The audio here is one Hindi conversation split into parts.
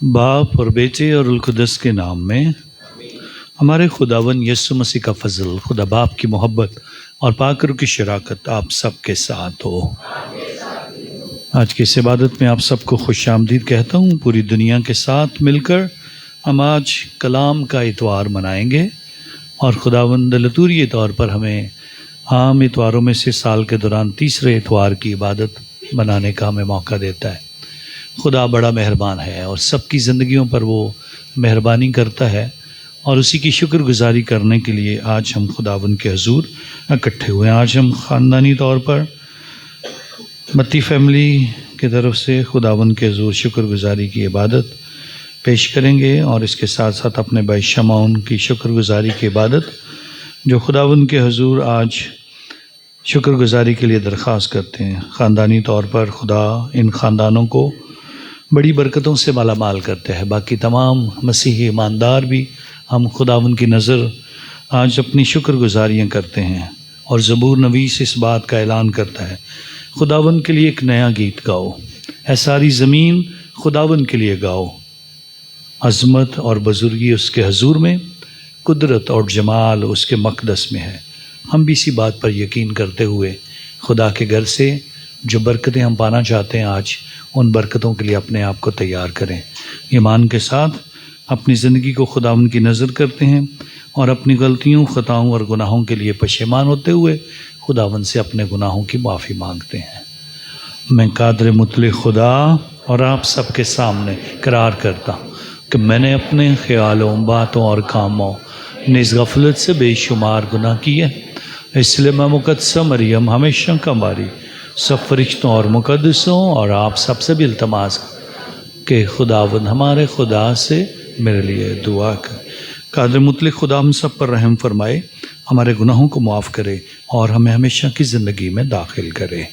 बाप और बेटे और रुल कुदस के नाम में। हमारे खुदावन यीशु मसीह का फजल, खुदा बाप की मोहब्बत और पाक रूह की शराकत आप सबके साथ हो। आज की इस इबादत में आप सबको खुश आमदीद कहता हूँ। पूरी दुनिया के साथ मिलकर हम आज कलाम का इतवार मनाएंगे और खुदावंद लतूरी तौर पर हमें आम इतवारों में से साल के दौरान तीसरे इतवार की इबादत मनाने का हमें मौका देता है। खुदा बड़ा मेहरबान है और सबकी ज़िंदगियों पर वो मेहरबानी करता है और उसी की शुक्रगुजारी करने के लिए आज हम खुदावन के हजूर इकट्ठे हुए हैं। आज हम ख़ानदानी तौर पर मत्ती फैमिली की तरफ से खुदावन के हजूर शुक्रगुजारी की इबादत पेश करेंगे और इसके साथ साथ अपने भाई शमाउन की शुक्रगुजारी की इबादत जो खुदावन के हजूर आज शुक्रगुजारी के लिए दरख्वास्त करते हैं। ख़ानदानी तौर पर खुदा इन ख़ानदानों को बड़ी बरकतों से मालामाल करते हैं। बाकी तमाम मसीही ईमानदार भी हम खुदावन की नज़र आज अपनी शुक्रगुजारियाँ करते हैं और ज़बूर नवीस इस बात का ऐलान करता है, खुदावन के लिए एक नया गीत गाओ, ऐ सारी ज़मीन खुदावन के लिए गाओ। अज़मत और बुज़ुर्गी उसके हजूर में, कुदरत और जमाल उसके मक़दस में है। हम भी इसी बात पर यकीन करते हुए खुदा के घर से जो बरकतें हम पाना चाहते हैं, आज उन बरकतों के लिए अपने आप को तैयार करें। ईमान के साथ अपनी ज़िंदगी को खुदावन की नज़र करते हैं और अपनी गलतियों, ख़ताओं और गुनाहों के लिए पशेमान होते हुए खुदावन से अपने गुनाहों की माफ़ी मांगते हैं। मैं कादर मुतलक खुदा और आप सबके सामने करार करता हूँ कि मैंने अपने ख़यालों, बातों और कामों निज़ गफलत से बेशुमार गुनाह किए। इसलिए मैं मुक़द्दसा मरियम हमेशा कमारी सब फरिश्तों और मुक़द्दसों और आप सबसे भी इल्तमास के खुदावन हमारे खुदा से मेरे लिए दुआ कर। कादर मुतलक खुदा हम सब पर रहम फरमाए, हमारे गुनाहों को माफ़ करे और हमें हमेशा की ज़िंदगी में दाखिल करे।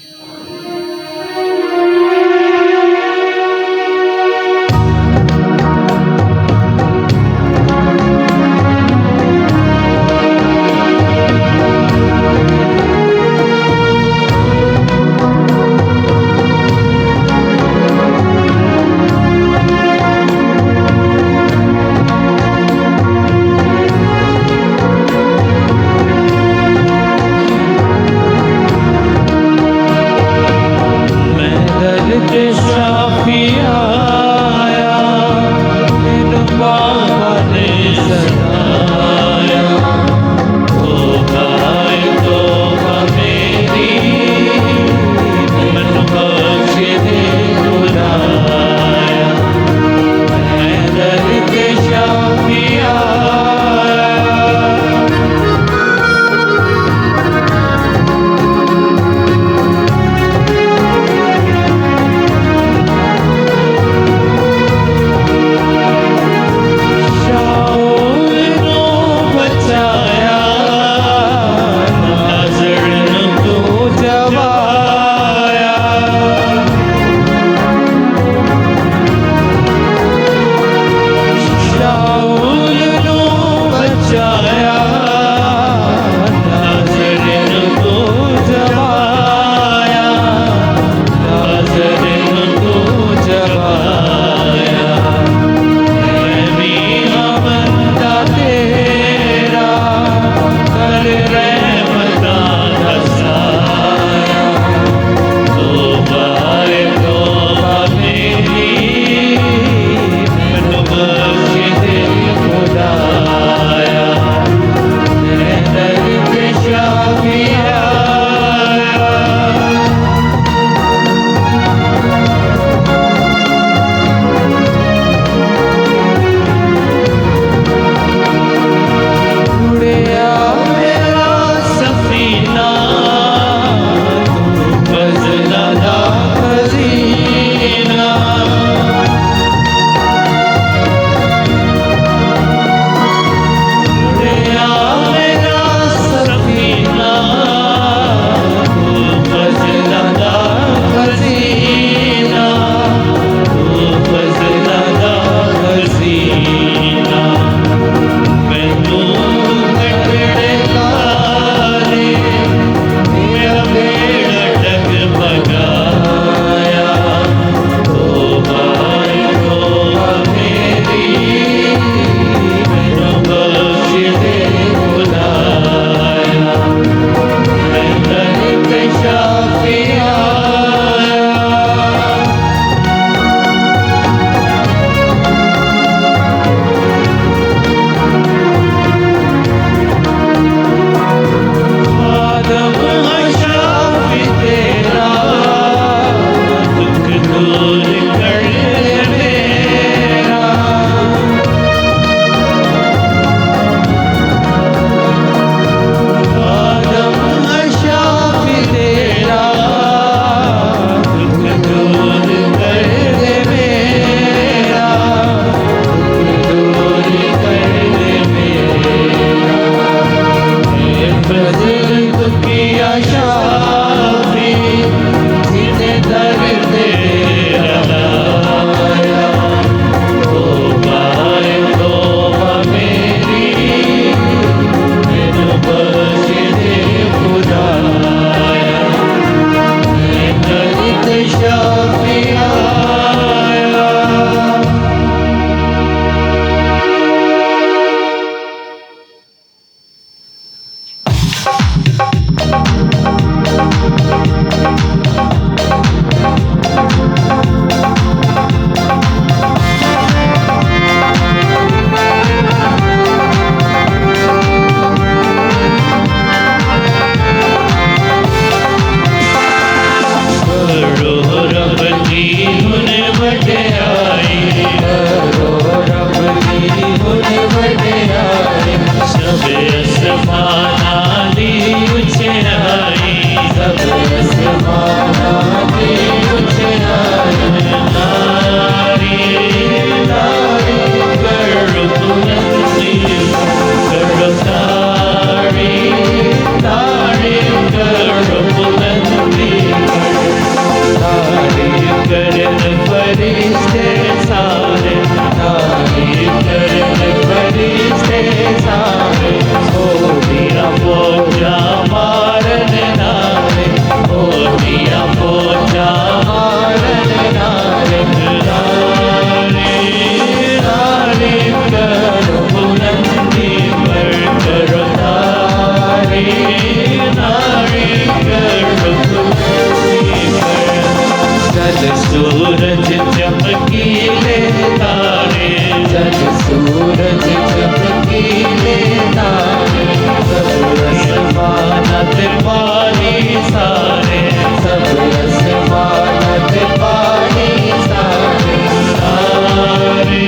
जल सूरज चमकीले तारे, जल सूरज चमकीले तारे, सब आसमानत पानी सारे, सब आसमानत पानी सारे, तारे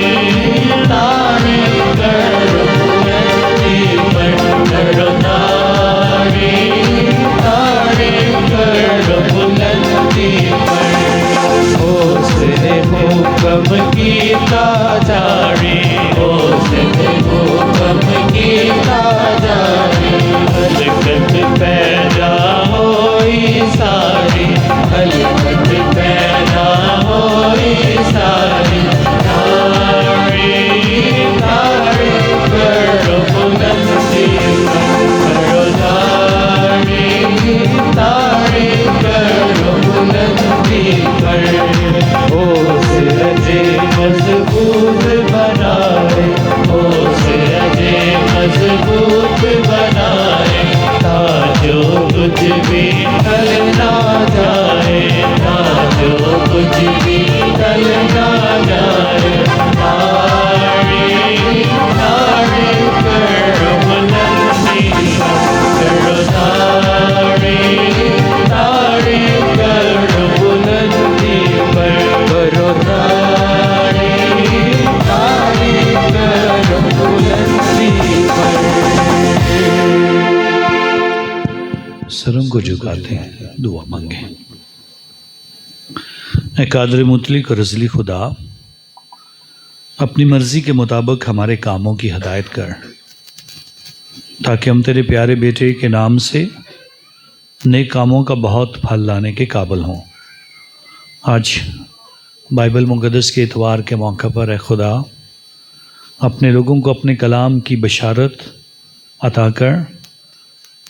तारे करो बुलंदी पर, करो तारे तारे करो बुलंदी पर। उसने हुक्म कीता जारी, उसने हुक्म कीता जारी, हलकत पैदा होई सारी, हलकत पैदा होई सारी, तारे तारे करो बुलंदी पर, करो तारे तारे करो बुलंदी पर। ओस रजे मजबूत बनाए, ओस रजे मजबूत बनाए, ताजो कुछ भी टल ना जाए, ताजो कुछ भी टल ना जाए। तारे तारे करो बुलंदी करो, तारे तारे करो बुलंदी पर, करो तारे तारे करो बुलंदी पर। सरों को झुकाते हैं, दुआ मांगे। ऐ कादर मुतलिक और रज़ली खुदा, अपनी मर्ज़ी के मुताबिक हमारे कामों की हदायत कर, ताकि हम तेरे प्यारे बेटे के नाम से नेक कामों का बहुत फल लाने के काबिल हों। आज बाइबल मुक़द्दस के इतवार के मौका पर ऐ खुदा, अपने लोगों को अपने कलाम की बशारत अता कर,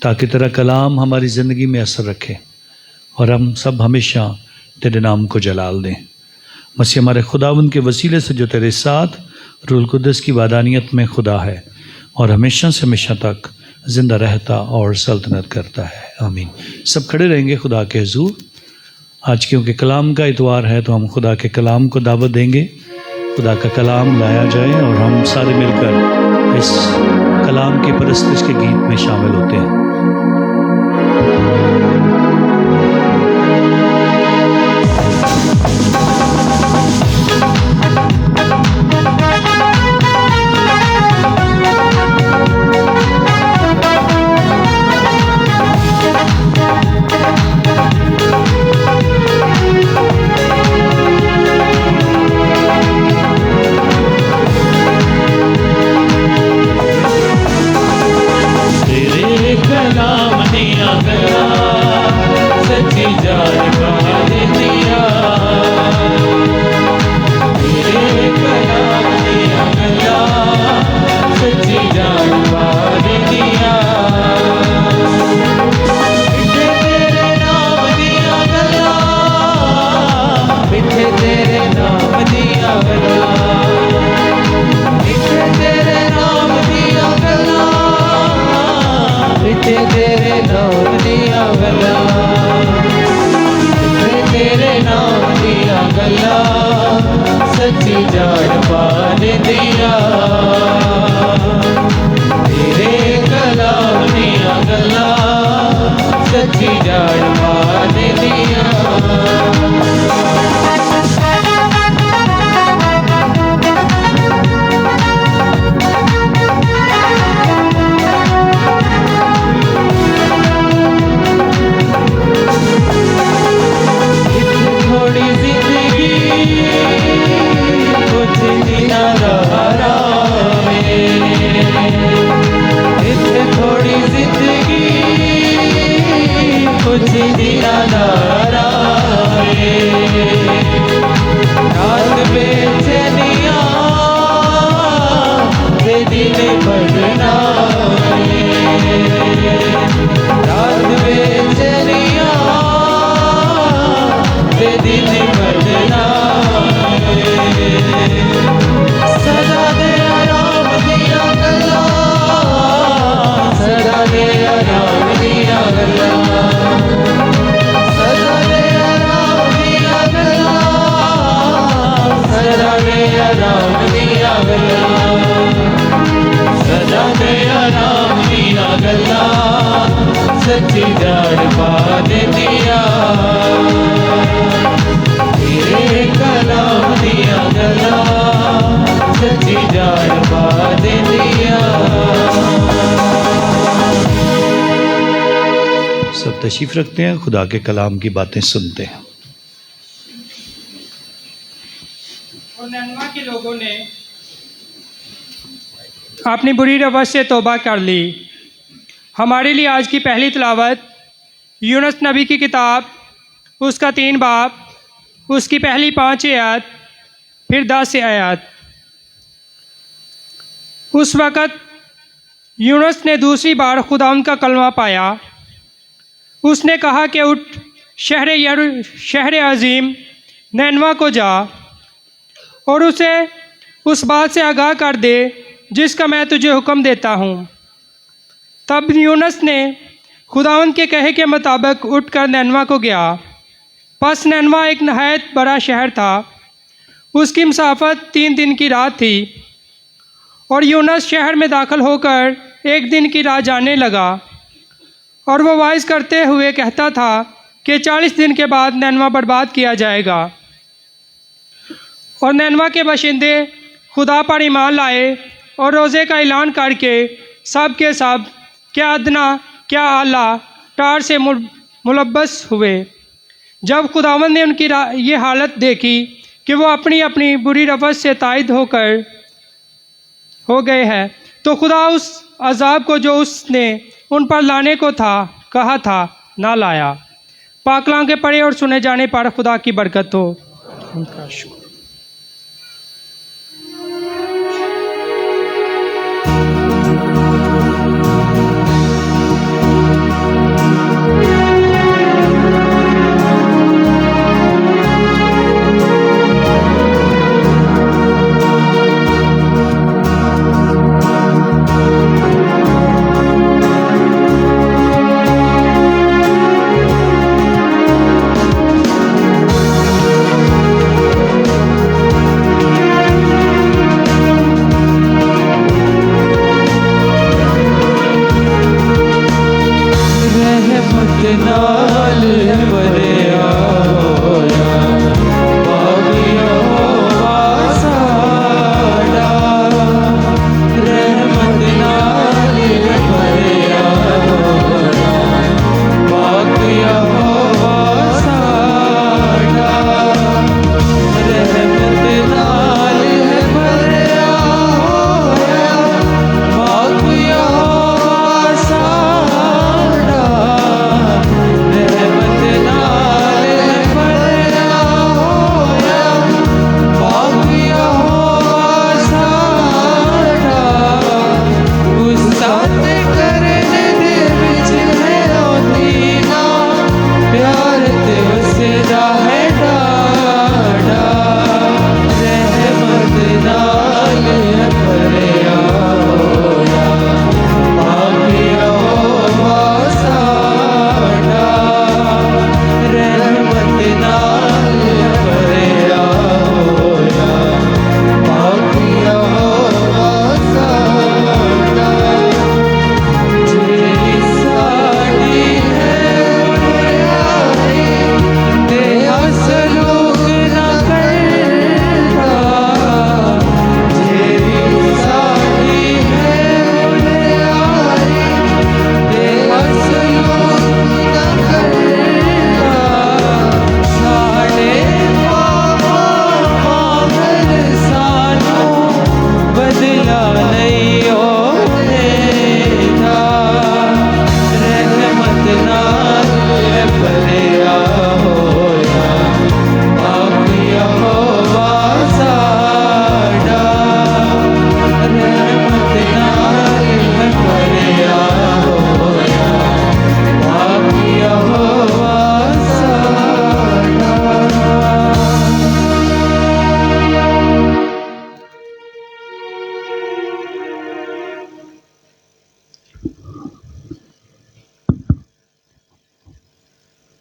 ताकि तेरा कलाम हमारी ज़िंदगी में असर रखे और हम सब हमेशा तेरे नाम को जलाल दें। मसीह हमारे खुदावंद के वसीले से जो तेरे साथ रूह कुद्दस की वादानियत में खुदा है और हमेशा से हमेशा तक ज़िंदा रहता और सल्तनत करता है, आमीन। सब खड़े रहेंगे खुदा के हुजूर। आज क्योंकि कलाम का इतवार है तो हम खुदा के कलाम को दावत देंगे, खुदा का कलाम लाया जाए और हम सारे मिलकर इस कलाम की परस्तिश के गीत में शामिल होते हैं। सच्ची जान पान दिया, तेरे कलाम दिया गला, सच्ची जान पान दिया। कुछ दिया नारा रात बेचैनिया से दिन बढ़ना, रात बेचैनिया से दिन बढ़ना। सदा दे आराम दिया गला, सदा दे आराम दिया गला, सदा दे आराम दिया गला, आराम दिया गला सदा दे आराम दिया गला सच्ची जाड़ पा दिया तेरे कलाम दिया गला सच्ची जाड़ पा दिया। सब तशरीफ रखते हैं, खुदा के कलाम की बातें सुनते हैं। और नैनवा के लोगों ने अपनी बुरी रवैया से तौबा कर ली। हमारे लिए आज की पहली तिलावत यूनुस नबी की किताब उसका 3 बाब उसकी पहली 5 आयत फिर 10 आयत। उस वक़्त यूनुस ने दूसरी बार खुदावंद का कलमा पाया। उसने कहा कि उठ शहर अजीम नैनवा को जा और उसे उस बात से आगाह कर दे जिसका मैं तुझे हुक्म देता हूँ। तब यूनुस ने खुदावंद के कहे के मुताबिक उठकर नैनवा को गया। पस नैनवा एक नहायत बड़ा शहर था। उसकी मुसाफत 3 दिन की रात थी और यूनुस शहर में दाखिल होकर 1 दिन की राह जाने लगा और वो वाइज करते हुए कहता था कि 40 दिन के बाद नैनवा बर्बाद किया जाएगा। और नैनवा के बाशिंदे खुदा पर ईमान लाए और रोज़े का ऐलान करके सब के सब क्या अदना क्या आला टार से मुलब्बस हुए। जब खुदावंद ने उनकी ये हालत देखी कि वो अपनी अपनी बुरी रवैया से तायद हो गए हैं तो खुदा उस अजाब को जो उसने उन पर लाने को था कहा था ना लाया। पाकलाम के पढ़े और सुने जाने पर खुदा की बरकत हो। उनका शुक्र।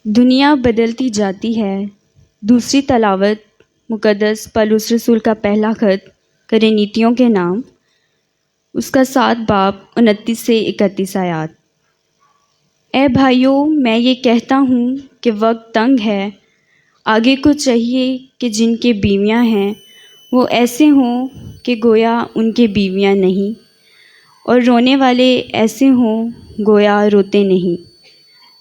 दुनिया बदलती जाती है। दूसरी तलावत मुकद्दस पौलुस रसूल का पहला खत करेनितियों के नाम, उसका 7 बाब 29 से 31 आयात। ए भाइयों, मैं ये कहता हूँ कि वक्त तंग है। आगे को चाहिए कि जिनके बीवियाँ हैं वो ऐसे हों कि गोया उनके बीवियाँ नहीं, और रोने वाले ऐसे हों गोया रोते नहीं,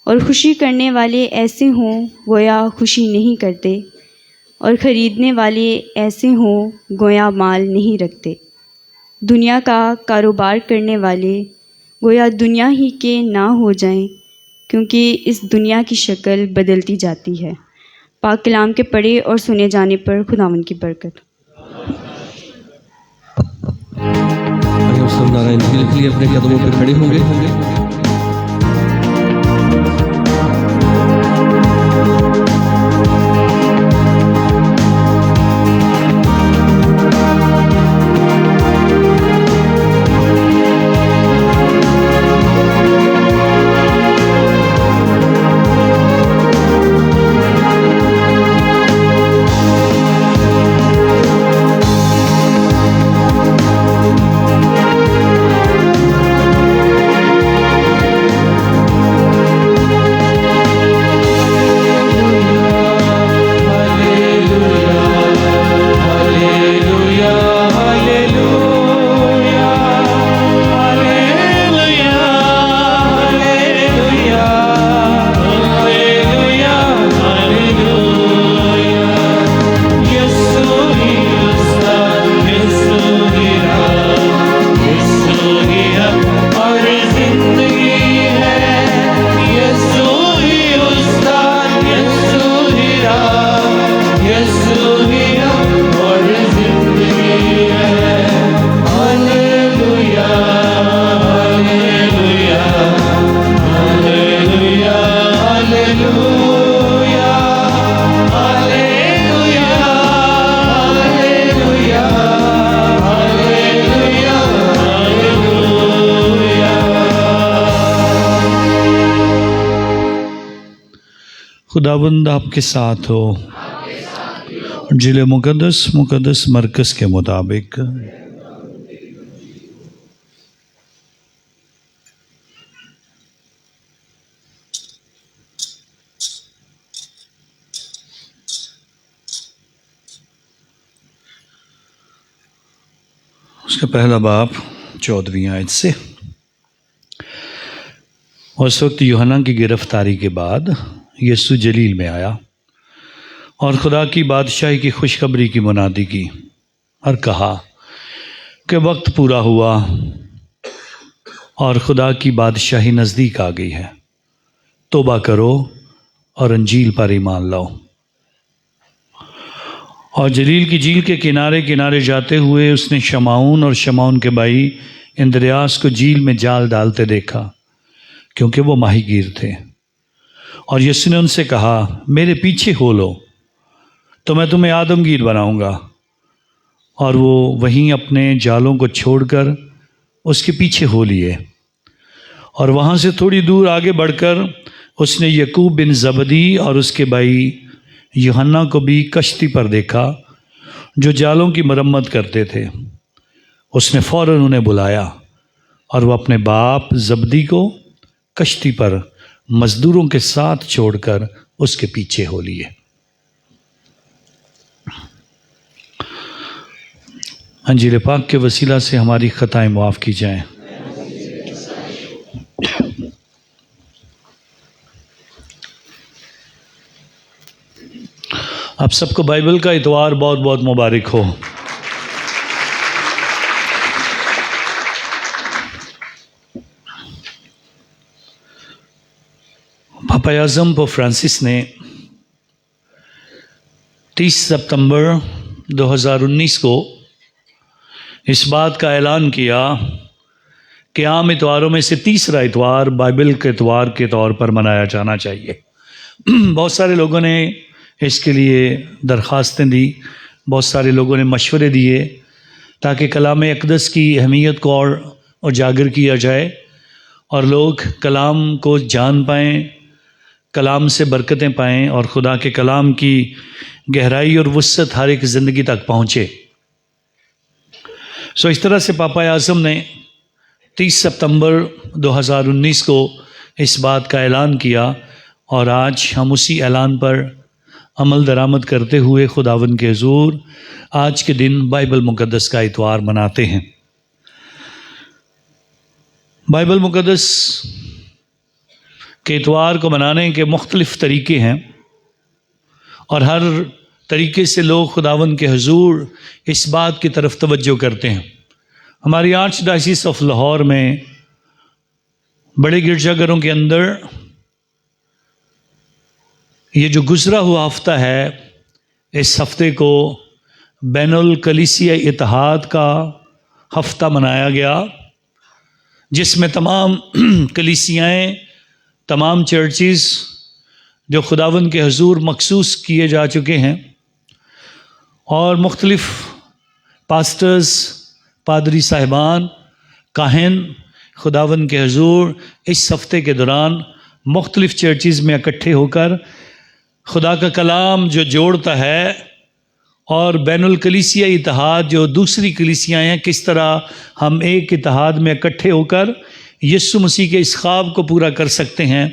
और खुशी करने वाले ऐसे हों गोया खुशी नहीं करते, और ख़रीदने वाले ऐसे हों गोया माल नहीं रखते। दुनिया का कारोबार करने वाले गोया दुनिया ही के ना हो जाएं, क्योंकि इस दुनिया की शक्ल बदलती जाती है। पाक कलाम के पढ़े और सुने जाने पर खुदावन की बरकत। आइए हम सब नारायण जी के लिए अपने कदमों पर खड़े होंगे। खुदाबंद आपके साथ हो। जिले मुकद्दस मरकज़ के मुताबिक उसका पहला बाब 14वीं आयत से। उस वक्त यूहन्ना की गिरफ्तारी के बाद यीशु जलील में आया और खुदा की बादशाही की खुशखबरी की मुनादी की और कहा कि वक्त पूरा हुआ और खुदा की बादशाही नज़दीक आ गई है। तौबा करो और अंजील पर ईमान लाओ। और जलील की झील के किनारे किनारे जाते हुए उसने शमाऊन और शमाऊन के भाई इंद्रियास को झील में जाल डालते देखा, क्योंकि वो माहीगीर थे। और यीशु ने उनसे कहा, मेरे पीछे हो लो तो मैं तुम्हें आदमगीर बनाऊंगा। और वो वहीं अपने जालों को छोड़कर उसके पीछे हो लिए। और वहाँ से थोड़ी दूर आगे बढ़कर उसने यकूब बिन जबदी और उसके भाई यूहन्ना को भी कश्ती पर देखा, जो जालों की मरम्मत करते थे। उसने फ़ौरन उन्हें बुलाया और वह अपने बाप जबदी को कश्ती पर मज़दूरों के साथ छोड़कर उसके पीछे हो लिए। अंजील पाक के वसीला से हमारी ख़ताएं माफ़ की जाएं। आप सबको बाइबल का इतवार बहुत बहुत मुबारक हो। पापा आज़म पोप फ्रांसिस ने 30 सितंबर 2019 को इस बात का ऐलान किया कि आम इतवारों में से तीसरा इतवार बाइबल के इतवार के तौर पर मनाया जाना चाहिए। बहुत सारे लोगों ने इसके लिए दरख्वास्तें दी, बहुत सारे लोगों ने मशवरे दिए ताकि कलाम अक़दस की अहमियत को और उजागर किया जाए और लोग कलाम को जान पाएँ, कलाम से बरकतें पाएँ और खुदा के कलाम की गहराई और वुस्अत हर एक ज़िंदगी तक पहुँचे। सो इस तरह से पापा आज़म ने 30 सितंबर 2019 को इस बात का ऐलान किया और आज हम उसी ऐलान पर अमल दरामद करते हुए खुदावन के हुज़ूर आज के दिन बाइबल मुक़द्दस का इतवार मनाते हैं। बाइबल मुक़द्दस के इतवार को मनाने के मुख्तलिफ़ तरीक़े हैं और हर तरीके से लोग खुदावन के हुज़ूर इस बात की तरफ तवज्जो करते हैं। हमारी आर्च डायसिस ऑफ लाहौर में बड़े गिरजाघरों के अंदर ये जो गुज़रा हुआ हफ्ता है, इस हफ्ते को बैनुल कलीसिया इत्तेहाद का हफ्ता मनाया गया, जिसमें तमाम कलीसियाएँ, तमाम चर्चिज़ जो खुदावन के हुज़ूर मखसूस किए जा चुके हैं और मुख्तलिफ़ पास्टर्स, पादरी साहिबान, काहिन खुदावन के हुज़ूर इस हफ्ते के दौरान मुख्तलिफ़ चर्चिज़ में इकट्ठे होकर खुदा का कलाम जो जोड़ता है और बैनुल कलीसिया इत्तेहाद जो दूसरी कलीसियाँ हैं, किस तरह हम एक इत्तेहाद में इकट्ठे होकर यीशु मसीह के इस ख्वाब को पूरा कर सकते हैं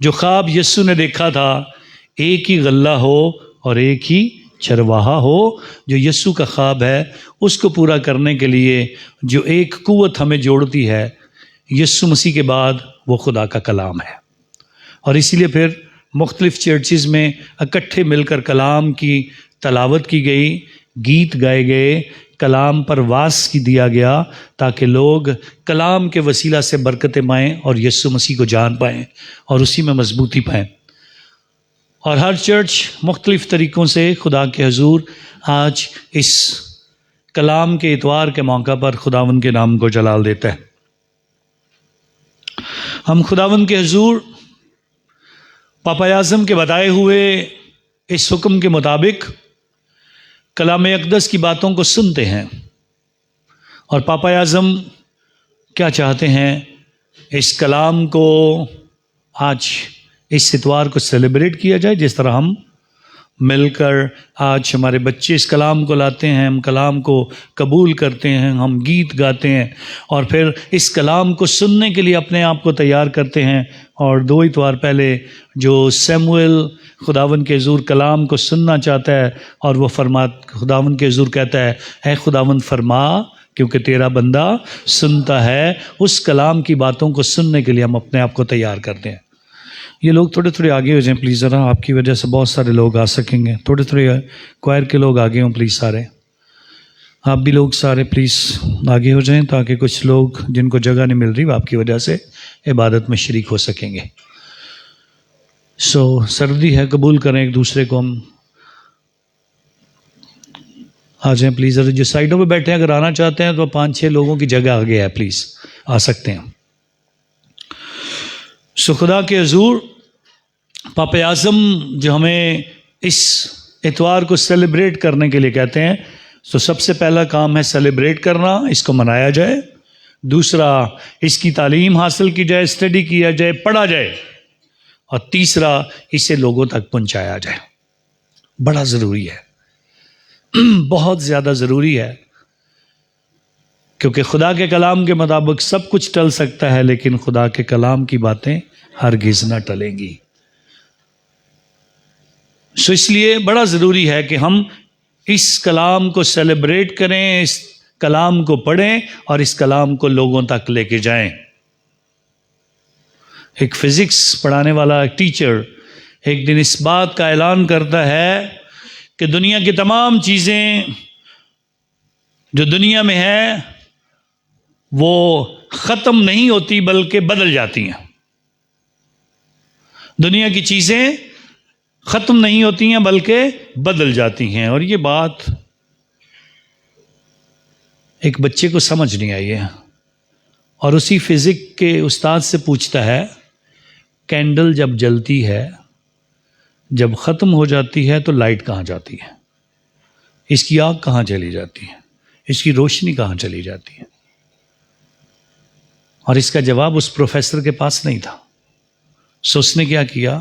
जो ख्वाब यीशु ने देखा था, एक ही गल्ला हो और एक ही चरवाहा हो, जो यीशु का ख्वाब है उसको पूरा करने के लिए जो एक कुव्वत हमें जोड़ती है यीशु मसीह के बाद वो खुदा का कलाम है। और इसीलिए फिर मुख्तलिफ़ चर्चिज़ में इकट्ठे मिलकर कलाम की तलावत की गई, गीत गाए गए, कलाम पर वास की दिया गया ताकि लोग कलाम के वसीला से बरकतें पाएँ और यीशु मसीह को जान पाएँ और उसी में मजबूती पाएँ। और हर चर्च मुख्तलिफ़ तरीक़ों से खुदा के हुज़ूर आज इस कलाम के इतवार के मौका पर खुदावन के नाम को जलाल देता है। हम खुदावन के हुज़ूर पापा आज़म के बताए हुए इस हुक्म के मुताबिक कलाम अक़दस की बातों को सुनते हैं और पापा आज़म क्या चाहते हैं, इस कलाम को आज इस इतवार को सेलिब्रेट किया जाए। जिस तरह हम मिलकर आज हमारे बच्चे इस कलाम को लाते हैं, हम कलाम को कबूल करते हैं, हम गीत गाते हैं और फिर इस कलाम को सुनने के लिए अपने आप को तैयार करते हैं। और 2 इतवार पहले जो सैमुएल खुदावन के हुज़ूर कलाम को सुनना चाहता है और वो खुदावन के हुज़ूर कहता है, ऐ खुदावन फरमा क्योंकि तेरा बंदा सुनता है, उस कलाम की बातों को सुनने के लिए हम अपने आप को तैयार करते हैं। ये लोग थोड़े थोड़े आगे हो जाएं प्लीज़, ज़रा आपकी वजह से बहुत सारे लोग आ सकेंगे। थोड़े थोड़े क्वायर के लोग आगे हों प्लीज़, सारे आप भी लोग सारे प्लीज़ आगे हो जाएं ताकि कुछ लोग जिनको जगह नहीं मिल रही वो आपकी वजह से इबादत में शरीक हो सकेंगे। सर्दी है, कबूल करें एक दूसरे को, हम आ जाएं प्लीज़। जो साइडों पे बैठे हैं अगर आना चाहते हैं तो 5-6 लोगों की जगह आगे है, प्लीज़ आ सकते हैं। खुदा के हुज़ूर पापा आज़म जो हमें इस इतवार को सेलिब्रेट करने के लिए कहते हैं, तो सबसे पहला काम है सेलिब्रेट करना, इसको मनाया जाए। दूसरा, इसकी तालीम हासिल की जाए, स्टडी किया जाए, पढ़ा जाए। और तीसरा, इसे लोगों तक पहुंचाया जाए। बड़ा ज़रूरी है, बहुत ज़्यादा ज़रूरी है, क्योंकि खुदा के कलाम के मुताबिक सब कुछ टल सकता है लेकिन खुदा के कलाम की बातें हरगिज़ न टलेंगी। इसलिए बड़ा ज़रूरी है कि हम इस कलाम को सेलिब्रेट करें, इस कलाम को पढ़ें और इस कलाम को लोगों तक लेके जाएं। एक फिज़िक्स पढ़ाने वाला एक टीचर एक दिन इस बात का ऐलान करता है कि दुनिया की तमाम चीज़ें जो दुनिया में है वो ख़त्म नहीं होती बल्कि बदल जाती हैं। दुनिया की चीज़ें ख़त्म नहीं होती हैं बल्कि बदल जाती हैं। और ये बात एक बच्चे को समझ नहीं आई है और उसी फिज़िक्स के उस्ताद से पूछता है, कैंडल जब जलती है, जब ख़त्म हो जाती है तो लाइट कहाँ जाती है, इसकी आग कहाँ चली जाती है, इसकी रोशनी कहाँ चली जाती है? और इसका जवाब उस प्रोफेसर के पास नहीं था। सो उसने क्या किया,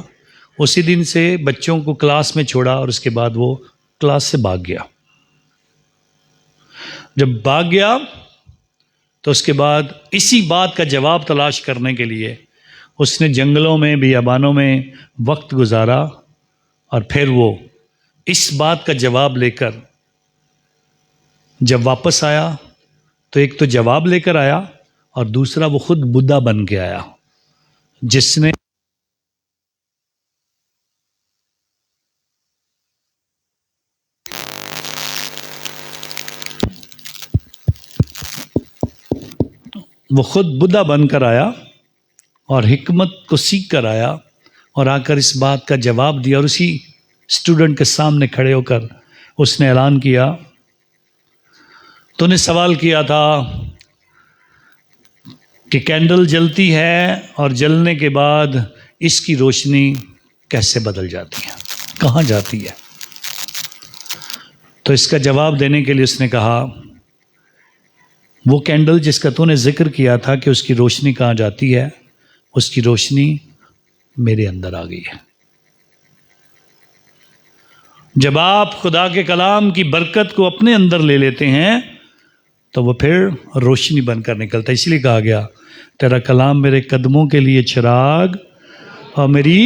उसी दिन से बच्चों को क्लास में छोड़ा और उसके बाद वो क्लास से भाग गया। जब भाग गया तो उसके बाद इसी बात का जवाब तलाश करने के लिए उसने जंगलों में बियाबानों में वक्त गुजारा और फिर वो इस बात का जवाब लेकर जब वापस आया तो एक तो जवाब लेकर आया और दूसरा वो खुद बुद्धा बन के आया, जिसने वो खुद बुद्धा बनकर आया और हिकमत को सीख कर आया और आकर इस बात का जवाब दिया। और उसी स्टूडेंट के सामने खड़े होकर उसने ऐलान किया, तूने सवाल किया था कि कैंडल जलती है और जलने के बाद इसकी रोशनी कैसे बदल जाती है, कहाँ जाती है। तो इसका जवाब देने के लिए उसने कहा, वो कैंडल जिसका तूने जिक्र किया था कि उसकी रोशनी कहाँ जाती है, उसकी रोशनी मेरे अंदर आ गई है। जब आप खुदा के कलाम की बरकत को अपने अंदर ले लेते हैं तो वो फिर रोशनी बनकर निकलता है। इसलिए कहा गया, तेरा कलाम मेरे कदमों के लिए चिराग और मेरी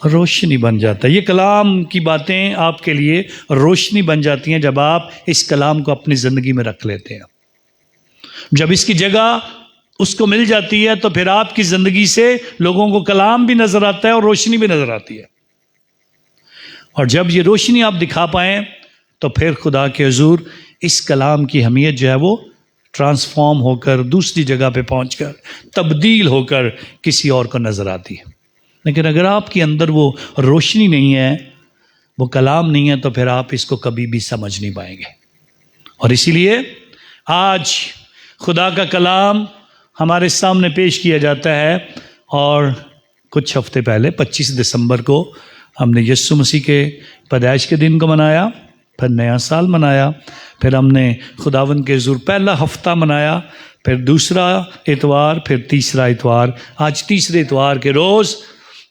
रोशनी बन जाता है। ये कलाम की बातें आपके लिए रोशनी बन जाती हैं जब आप इस कलाम को अपनी ज़िंदगी में रख लेते हैं। जब इसकी जगह उसको मिल जाती है तो फिर आपकी ज़िंदगी से लोगों को कलाम भी नज़र आता है और रोशनी भी नज़र आती है। और जब ये रोशनी आप दिखा पाएँ तो फिर खुदा के हुजूर इस कलाम की अहमियत जो है वो ट्रांसफॉर्म होकर दूसरी जगह पे पहुंचकर तब्दील होकर किसी और को नज़र आती है। लेकिन अगर आपके अंदर वो रोशनी नहीं है, वो कलाम नहीं है, तो फिर आप इसको कभी भी समझ नहीं पाएंगे। और इसीलिए आज खुदा का कलाम हमारे सामने पेश किया जाता है। और कुछ हफ्ते पहले 25 दिसंबर को हमने यीशु मसीह के पैदाइश के दिन को मनाया, फिर नया साल मनाया, फिर हमने खुदावंद के हुजूर पहला हफ्ता मनाया, फिर दूसरा इतवार, फिर तीसरा इतवार। आज तीसरे इतवार के रोज़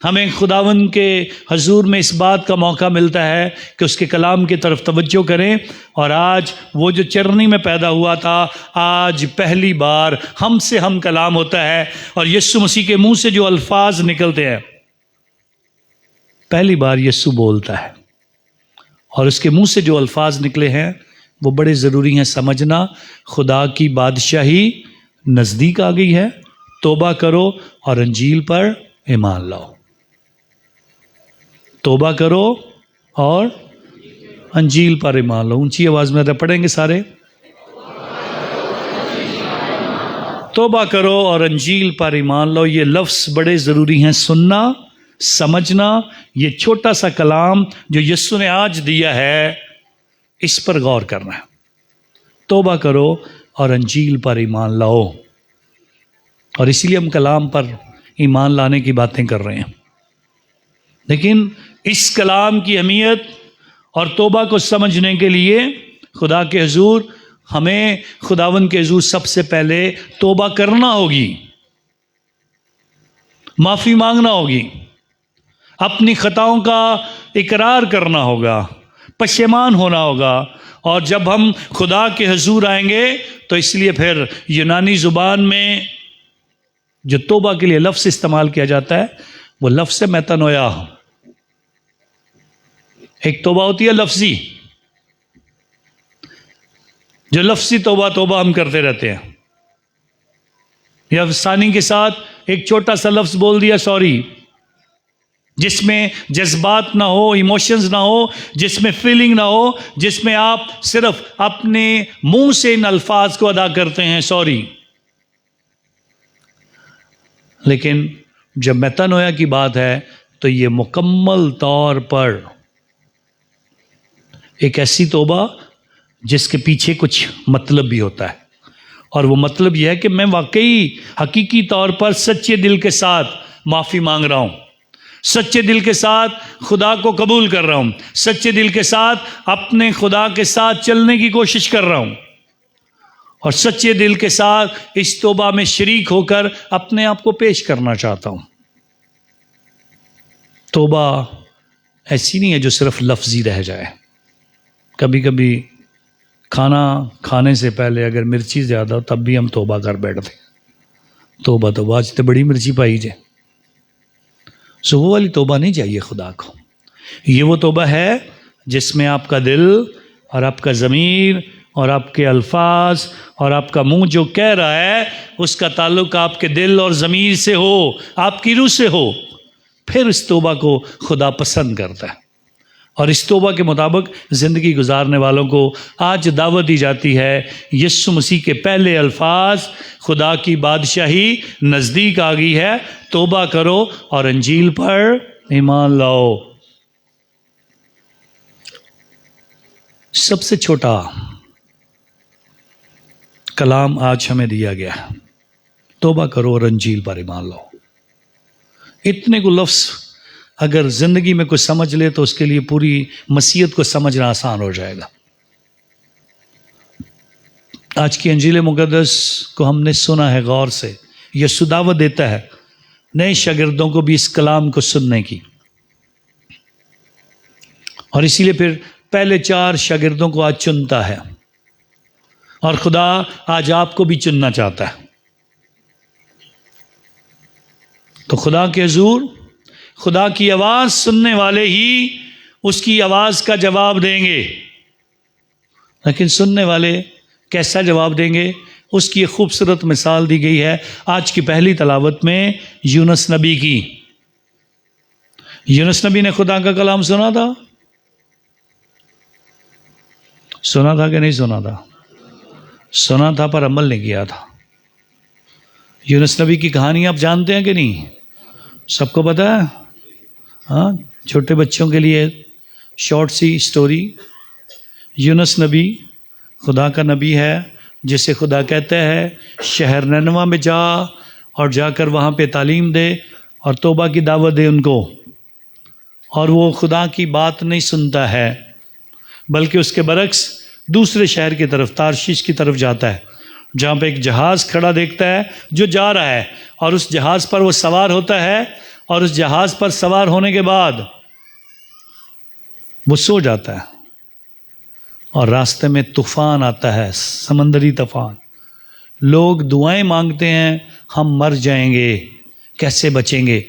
हमें खुदावंद के हुजूर में इस बात का मौका मिलता है कि उसके कलाम की तरफ तवज्जो करें। और आज वो जो चरनी में पैदा हुआ था, आज पहली बार हमसे हम कलाम होता है और यीशु मसीह के मुंह से जो अल्फाज निकलते हैं, पहली बार यीशु बोलता है और उसके मुंह से जो अल्फाज निकले हैं वो बड़े ज़रूरी हैं समझना। खुदा की बादशाही नज़दीक आ गई है, तौबा करो और अंजील पर ईमान लाओ। तौबा करो और अंजील पर ईमान लो। ऊंची आवाज़ में पढ़ेंगे सारे, तौबा करो और अंजील पर ईमान लो। ये लफ्ज़ बड़े ज़रूरी हैं सुनना, समझना। ये छोटा सा कलाम जो यीशु ने आज दिया है, इस पर गौर करना है। तौबा करो और अंजील पर ईमान लाओ। और इसीलिए हम कलाम पर ईमान लाने की बातें कर रहे हैं। लेकिन इस कलाम की अहमियत और तौबा को समझने के लिए खुदा के हुजूर, हमें खुदावंद के हुजूर सबसे पहले तौबा करना होगी, माफ़ी मांगना होगी, अपनी खताओं का इकरार करना होगा, पशेमान होना होगा। और जब हम खुदा के हुजूर आएंगे तो इसलिए फिर यूनानी ज़ुबान में जो तौबा के लिए लफ्ज़ इस्तेमाल किया जाता है वो लफ्ज़ है मेतानोया। एक तौबा होती है लफ्ज़ी, जो लफ्ज़ी तौबा हम करते रहते हैं, या सानी के साथ एक छोटा सा लफ्ज़ बोल दिया सॉरी, जिसमें जज्बात ना हो, इमोशंस ना हो, जिसमें फीलिंग ना हो, जिसमें आप सिर्फ अपने मुंह से इन अल्फाज को अदा करते हैं सॉरी। लेकिन जब मेतानोया की बात है तो ये मुकम्मल तौर पर एक ऐसी तौबा जिसके पीछे कुछ मतलब भी होता है। और वो मतलब यह है कि मैं वाकई हकीकी तौर पर सच्चे दिल के साथ माफ़ी मांग रहा हूँ, सच्चे दिल के साथ खुदा को कबूल कर रहा हूँ, सच्चे दिल के साथ अपने खुदा के साथ चलने की कोशिश कर रहा हूँ, और सच्चे दिल के साथ इस तौबा में शरीक होकर अपने आप को पेश करना चाहता हूँ। तौबा ऐसी नहीं है जो सिर्फ लफ्जी रह जाए। कभी कभी खाना खाने से पहले अगर मिर्ची ज़्यादा हो तब भी हम तौबा कर बैठते हैं, तौबा तौबा आज तो बड़ी मिर्ची पाई जे। सो वो वाली तौबा नहीं चाहिए खुदा को। ये वो तौबा है जिसमें आपका दिल और आपका ज़मीर और आपके अल्फाज और आपका मुंह जो कह रहा है उसका ताल्लुक आपके दिल और ज़मीर से हो, आपकी रूह से हो, फिर इस तौबा को खुदा पसंद करता है। और इस तौबा के मुताबिक ज़िंदगी गुजारने वालों को आज दावत दी जाती है। यीशु मसीह के पहले अल्फाज, खुदा की बादशाही नज़दीक आ गई है, तौबा करो और अंजील पर ईमान लाओ। सबसे छोटा कलाम आज हमें दिया गया है, तौबा करो और अंजील पर ईमान लाओ। इतने को लफ्ज़ अगर ज़िंदगी में कोई समझ ले तो उसके लिए पूरी मसीहत को समझना आसान हो जाएगा। आज की अंजील मुक़द्दस को हमने सुना है गौर से। यीशु दावत देता है नए शागिर्दों को भी इस कलाम को सुनने की, और इसीलिए फिर पहले 4 शागिर्दों को आज चुनता है, और खुदा आज आपको भी चुनना चाहता है। तो खुदा के हुज़ूर खुदा की आवाज़ सुनने वाले ही उसकी आवाज़ का जवाब देंगे। लेकिन सुनने वाले कैसा जवाब देंगे, उसकी एक खूबसूरत मिसाल दी गई है आज की पहली तलावत में यूनुस नबी की। यूनुस नबी ने खुदा का कलाम सुना था, सुना था कि नहीं सुना था? सुना था पर अमल नहीं किया था। यूनुस नबी की कहानी आप जानते हैं कि नहीं? सबको पता है? हाँ, छोटे बच्चों के लिए शॉर्ट सी स्टोरी। यूनुस नबी खुदा का नबी है जिसे खुदा कहता है शहर ननवा में जा और जाकर वहाँ पे तालीम दे और तौबा की दावत दे उनको। और वो खुदा की बात नहीं सुनता है, बल्कि उसके बरक्स दूसरे शहर की तरफ, तारशीश की तरफ जाता है, जहाँ पे एक जहाज़ खड़ा देखता है जो जा रहा है, और उस जहाज़ पर वो सवार होता है, और उस जहाज़ पर सवार होने के बाद वो सो जाता है, और रास्ते में तूफ़ान आता है, समंदरी तूफ़ान। लोग दुआएं मांगते हैं हम मर जाएंगे, कैसे बचेंगे,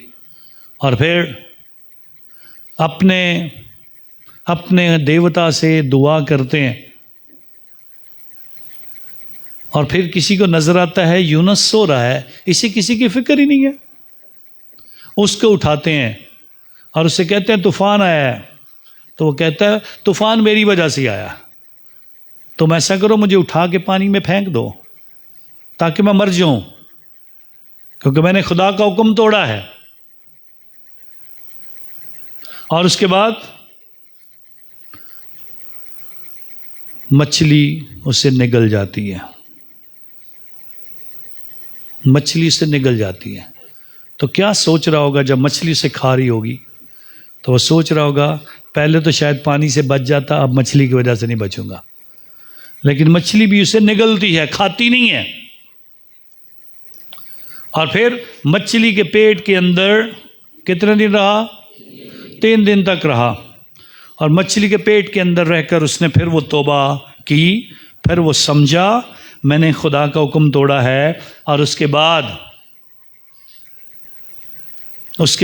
और फिर अपने अपने देवता से दुआ करते हैं। और फिर किसी को नजर आता है यूनुस सो रहा है, इसे किसी की फिक्र ही नहीं है। उसको उठाते हैं और उससे कहते हैं तूफान आया है। तो वो कहता है तूफान मेरी वजह से आया, तुम ऐसा करो मुझे उठा के पानी में फेंक दो ताकि मैं मर जाऊं, क्योंकि मैंने खुदा का हुक्म तोड़ा है। और उसके बाद मछली उससे निगल जाती है, मछली से निगल जाती है। तो क्या सोच रहा होगा जब मछली से खा रही होगी? तो वो सोच रहा होगा पहले तो शायद पानी से बच जाता, अब मछली की वजह से नहीं बचूंगा। लेकिन मछली भी उसे निगलती है, खाती नहीं है। और फिर मछली के पेट के अंदर कितने दिन रहा? 3 दिन तक रहा। और मछली के पेट के अंदर रहकर उसने फिर वो तौबा की, फिर वो समझा मैंने खुदा का हुक्म तोड़ा है। और उसके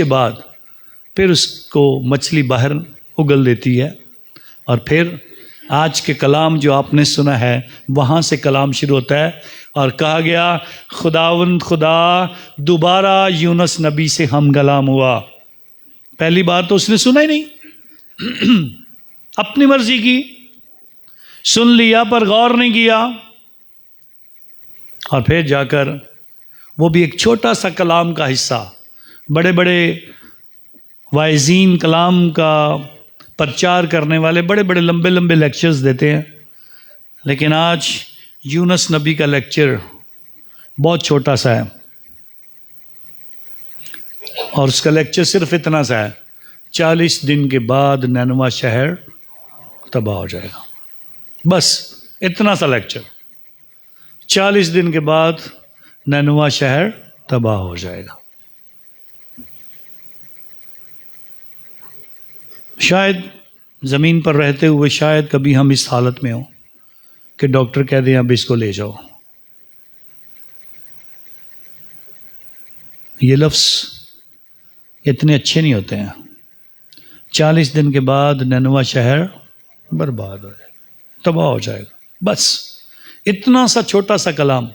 बाद फिर उसको मछली बाहर उगल देती है। और फिर आज के कलाम जो आपने सुना है वहाँ से कलाम शुरू होता है, और कहा गया खुदावंद खुदा दोबारा यूनुस नबी से हम कलाम हुआ। पहली बार तो उसने सुना ही नहीं, अपनी मर्जी की सुन लिया पर गौर नहीं किया। और फिर जाकर वो भी एक छोटा सा कलाम का हिस्सा, बड़े बड़े वाइजीन कलाम का प्रचार करने वाले बड़े बड़े लंबे लंबे लेक्चर्स देते हैं, लेकिन आज यूनुस नबी का लेक्चर बहुत छोटा सा है। और उसका लेक्चर सिर्फ इतना सा है, 40 दिन के बाद नैनवा शहर तबाह हो जाएगा। बस इतना सा लेक्चर, 40 दिन के बाद नैनवा शहर तबाह हो जाएगा। शायद ज़मीन पर रहते हुए शायद कभी हम इस हालत में हो कि डॉक्टर कह दें अब इसको ले जाओ। ये लफ्ज़ इतने अच्छे नहीं होते हैं। 40 दिन के बाद नैनवा शहर बर्बाद हो जाएगा, तबाह हो जाएगा। बस इतना सा छोटा सा कलाम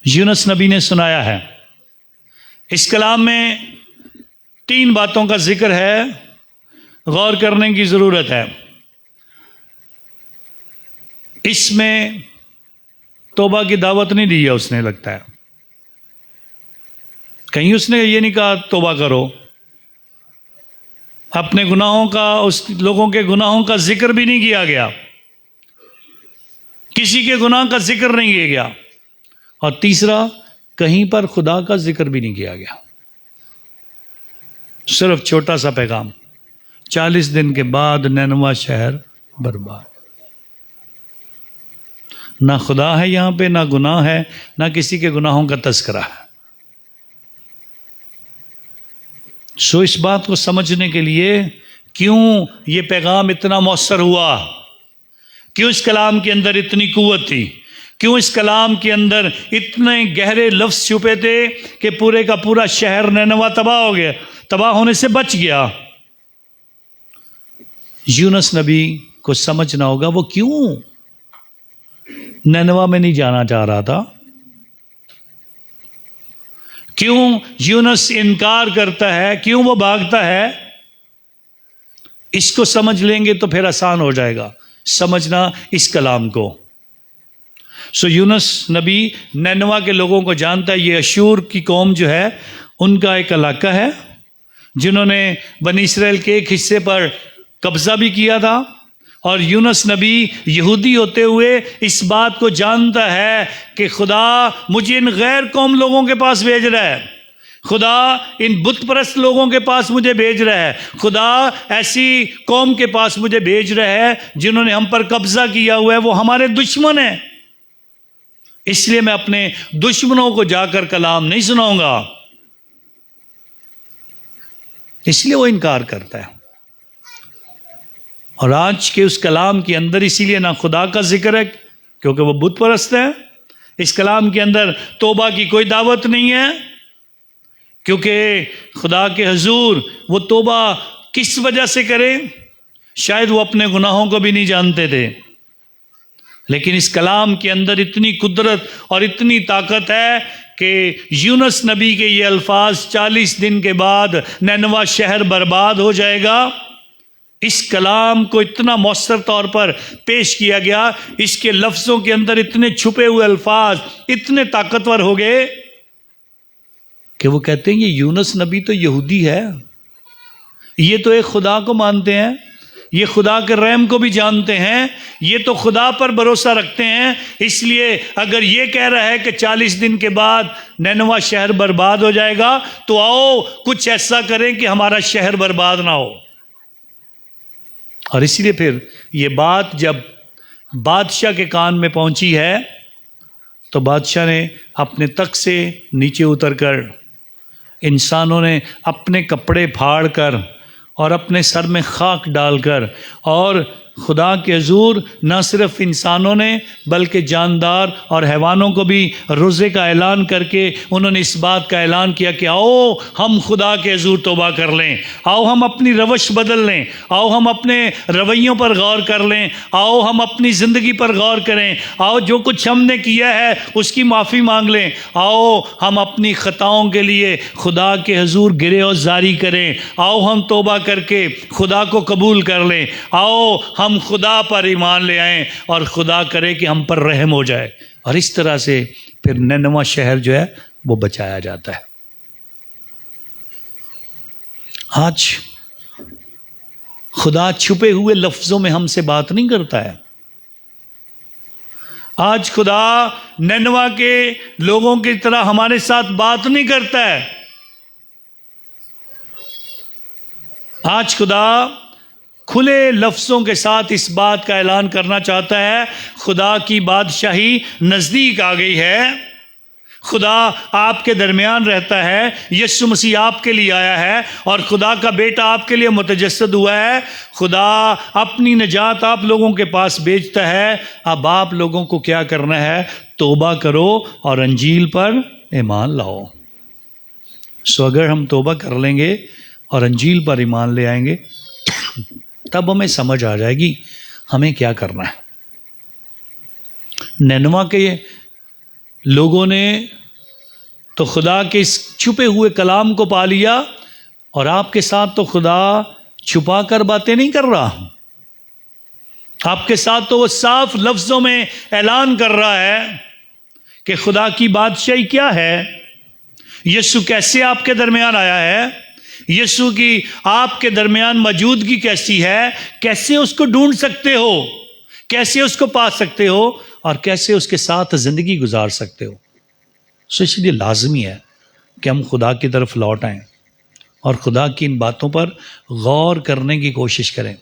यूनुस नबी ने सुनाया है। इस कलाम में 3 बातों का जिक्र है, गौर करने की ज़रूरत है। इसमें तौबा की दावत नहीं दी है उसने, लगता है कहीं उसने ये नहीं कहा तौबा करो। अपने गुनाहों का, उस लोगों के गुनाहों का जिक्र भी नहीं किया गया, किसी के गुनाह का जिक्र नहीं किया गया। और तीसरा, कहीं पर खुदा का जिक्र भी नहीं किया गया। सिर्फ छोटा सा पैगाम, 40 दिन के बाद नैनवा शहर बर्बाद। ना खुदा है यहां पे, ना गुनाह है, ना किसी के गुनाहों का तस्करा है। सो इस बात को समझने के लिए क्यों ये पैगाम इतना मौसर हुआ, क्यों इस कलाम के अंदर इतनी कुव्वत थी, क्यों इस कलाम के अंदर इतने गहरे लफ्ज़ छुपे थे कि पूरे का पूरा शहर नैनवा तबाह हो गया, तबाह होने से बच गया। यूनुस नबी को समझना होगा वो क्यों नैनवा में नहीं जाना चाह रहा था, क्यों यूनुस इनकार करता है, क्यों वो भागता है। इसको समझ लेंगे तो फिर आसान हो जाएगा समझना इस कलाम को। सो यूनुस नबी नैनवा के लोगों को जानता है। ये अशूर की कौम जो है उनका एक इलाका है जिन्होंने बनी इस्राएल के एक हिस्से पर कब्जा भी किया था। और यूनुस नबी यहूदी होते हुए इस बात को जानता है कि खुदा मुझे इन गैर कौम लोगों के पास भेज रहा है, खुदा इन बुत परस्त लोगों के पास मुझे भेज रहा है, खुदा ऐसी कौम के पास मुझे भेज रहा है जिन्होंने हम पर कब्जा किया हुआ है, वो हमारे दुश्मन हैं। इसलिए मैं अपने दुश्मनों को जाकर कलाम नहीं सुनाऊंगा। इसलिए वो इनकार करता है। और आज के उस कलाम के अंदर इसीलिए ना खुदा का जिक्र है क्योंकि वो बुत परस्त है। इस कलाम के अंदर तौबा की कोई दावत नहीं है क्योंकि खुदा के हुजूर वो तौबा किस वजह से करें, शायद वो अपने गुनाहों को भी नहीं जानते थे। लेकिन इस कलाम के अंदर इतनी कुदरत और इतनी ताकत है कि यूनुस नबी के ये अल्फाज 40 दिन के बाद नैनवा शहर बर्बाद हो जाएगा, इस कलाम को इतना मौसर तौर पर पेश किया गया। इसके लफ्ज़ों के अंदर इतने छुपे हुए अल्फाज इतने ताकतवर हो गए कि वो कहते हैं ये यूनुस नबी तो यहूदी है, ये तो एक खुदा को मानते हैं, ये खुदा के रहम को भी जानते हैं, ये तो खुदा पर भरोसा रखते हैं। इसलिए अगर ये कह रहा है कि 40 दिन के बाद नैनवा शहर बर्बाद हो जाएगा तो आओ कुछ ऐसा करें कि हमारा शहर बर्बाद ना हो। और इसलिए फिर ये बात जब बादशाह के कान में पहुंची है तो बादशाह ने अपने तख्त से नीचे उतरकर, इंसानों ने अपने कपड़े फाड़ कर और अपने सर में खाक डालकर, और खुदा के हुजूर न सिर्फ इंसानों ने बल्कि जानदार और हैवानों को भी रोज़े का ऐलान करके उन्होंने इस बात का ऐलान किया कि आओ हम खुदा के हुजूर तौबा कर लें, आओ हम अपनी रवश बदल लें, आओ हम अपने रवैयों पर गौर कर लें, आओ हम अपनी ज़िंदगी पर गौर करें, आओ जो कुछ हमने किया है उसकी माफ़ी मांग लें, आओ हम अपनी ख़ताओं के लिए खुदा के हुजूर गिरे और जारी करें, आओ हम तौबा करके खुदा को कबूल कर लें, आओ हम खुदा पर ईमान ले आएं और खुदा करे कि हम पर रहम हो जाए। और इस तरह से फिर नैनवा शहर जो है वो बचाया जाता है। आज खुदा छुपे हुए लफ्जों में हमसे बात नहीं करता है। आज खुदा नैनवा के लोगों की तरह हमारे साथ बात नहीं करता है। आज खुदा खुले लफ्ज़ों के साथ इस बात का ऐलान करना चाहता है खुदा की बादशाही नज़दीक आ गई है, खुदा आपके दरमियान रहता है, यीशु मसीह आपके लिए आया है और खुदा का बेटा आपके लिए मुतजस्सद हुआ है। खुदा अपनी निजात आप लोगों के पास भेजता है। अब आप लोगों को क्या करना है? तौबा करो और अंजील पर ईमान लाओ। सो अगर हम तौबा कर लेंगे और अंजील पर ईमान ले आएंगे तब हमें समझ आ जाएगी हमें क्या करना है। नैनवा के लोगों ने तो खुदा के इस छुपे हुए कलाम को पा लिया और आपके साथ तो खुदा छुपा कर बातें नहीं कर रहा, आपके साथ तो वो साफ लफ्जों में ऐलान कर रहा है कि खुदा की बादशाही क्या है, यीशु कैसे आपके दरमियान आया है, यीशु की आपके दरमियान मौजूदगी कैसी है, कैसे उसको ढूंढ सकते हो, कैसे उसको पा सकते हो और कैसे उसके साथ ज़िंदगी गुजार सकते हो। सो इसलिए लाजमी है कि हम खुदा की तरफ लौट आएं और खुदा की इन बातों पर गौर करने की कोशिश करें।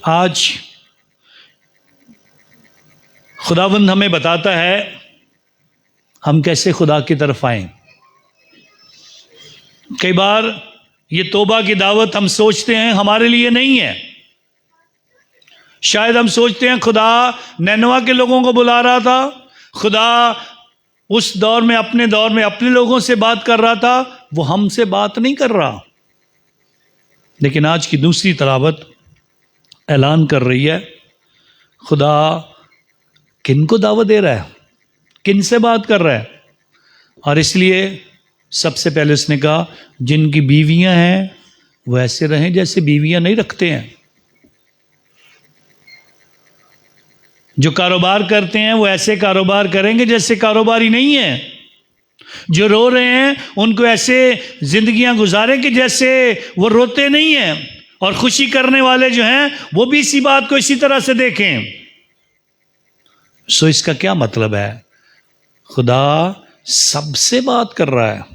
आज खुदावंद हमें बताता है हम कैसे खुदा की तरफ आएं। कई बार ये तौबा की दावत हम सोचते हैं हमारे लिए नहीं है। शायद हम सोचते हैं खुदा नैनवा के लोगों को बुला रहा था, खुदा उस दौर में अपने लोगों से बात कर रहा था, वो हमसे बात नहीं कर रहा। लेकिन आज की दूसरी तलावत ऐलान कर रही है खुदा किन को दावत दे रहा है, किन से बात कर रहा है। और इसलिए सबसे पहले उसने कहा जिनकी बीवियां हैं वो ऐसे रहें जैसे बीवियां नहीं रखते हैं, जो कारोबार करते हैं वो ऐसे कारोबार करेंगे जैसे कारोबारी नहीं है, जो रो रहे हैं उनको ऐसे जिंदगियां गुजारें कि जैसे वो रोते नहीं हैं, और खुशी करने वाले जो हैं वो भी इसी बात को इसी तरह से देखें। सो इसका क्या मतलब है? खुदा सबसे बात कर रहा है,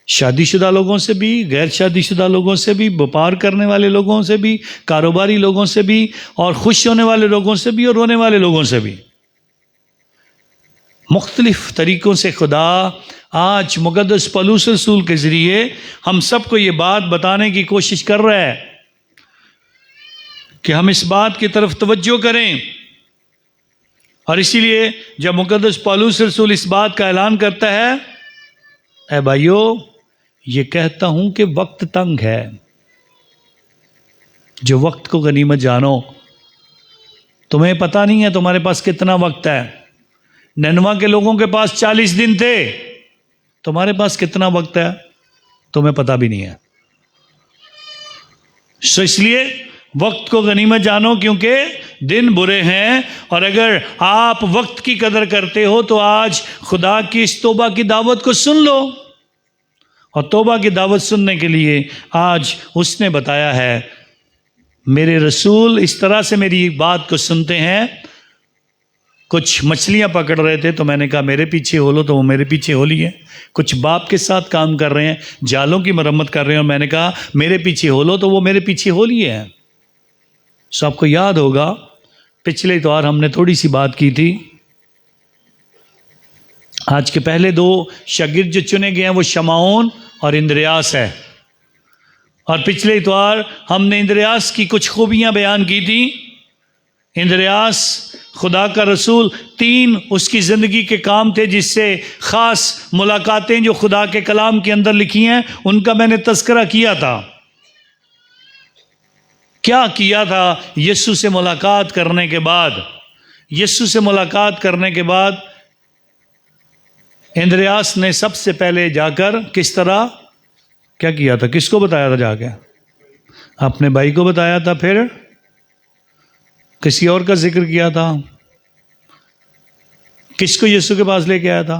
शादीशुदा लोगों से भी, गैर शादीशुदा लोगों से भी, व्यापार करने वाले लोगों से भी, कारोबारी लोगों से भी, और खुश होने वाले लोगों से भी और रोने वाले लोगों से भी। मुख्तलिफ तरीक़ों से खुदा आज मुक़द्दस पौलुस रसूल के ज़रिए हम सबको ये बात बताने की कोशिश कर रहा है कि हम इस बात की तरफ तवज्जो करें। और इसीलिए जब मुक़द्दस पौलुस रसूल इस बात का ऐलान करता है, ऐ भाइयों ये कहता हूं कि वक्त तंग है, जो वक्त को गनीमत जानो। तुम्हें पता नहीं है तुम्हारे पास कितना वक्त है। नैनवा के लोगों के पास 40 दिन थे, तुम्हारे पास कितना वक्त है तुम्हें पता भी नहीं है। सो इसलिए वक्त को गनीमत जानो, क्योंकि दिन बुरे हैं। और अगर आप वक्त की कदर करते हो तो आज खुदा की इस तौबा की दावत को सुन लो। और तौबा की दावत सुनने के लिए आज उसने बताया है, मेरे रसूल इस तरह से मेरी बात को सुनते हैं। कुछ मछलियां पकड़ रहे थे तो मैंने कहा मेरे पीछे हो लो, तो वो मेरे पीछे हो लिए। कुछ बाप के साथ काम कर रहे हैं, जालों की मरम्मत कर रहे हैं, और मैंने कहा मेरे पीछे हो लो, तो वो मेरे पीछे हो लिए हैं। सो आपको याद होगा पिछले इतवार हमने थोड़ी सी बात की थी। आज के पहले 2 शागिर्द जो चुने गए हैं वो शमाओन और इंद्रियास है। और पिछले इतवार हमने इंद्रियास की कुछ खूबियां बयान की थी। इंद्रियास खुदा का रसूल, 3 उसकी ज़िंदगी के काम थे जिससे ख़ास मुलाकातें जो खुदा के कलाम के अंदर लिखी हैं उनका मैंने तज़किरा किया था। क्या किया था? यीशु से मुलाकात करने के बाद इंद्रियास ने सबसे पहले जाकर किस तरह क्या किया था? किसको बताया था? जाके अपने भाई को बताया था, फिर किसी और का जिक्र किया था। किसको यीशु के पास लेके आया था?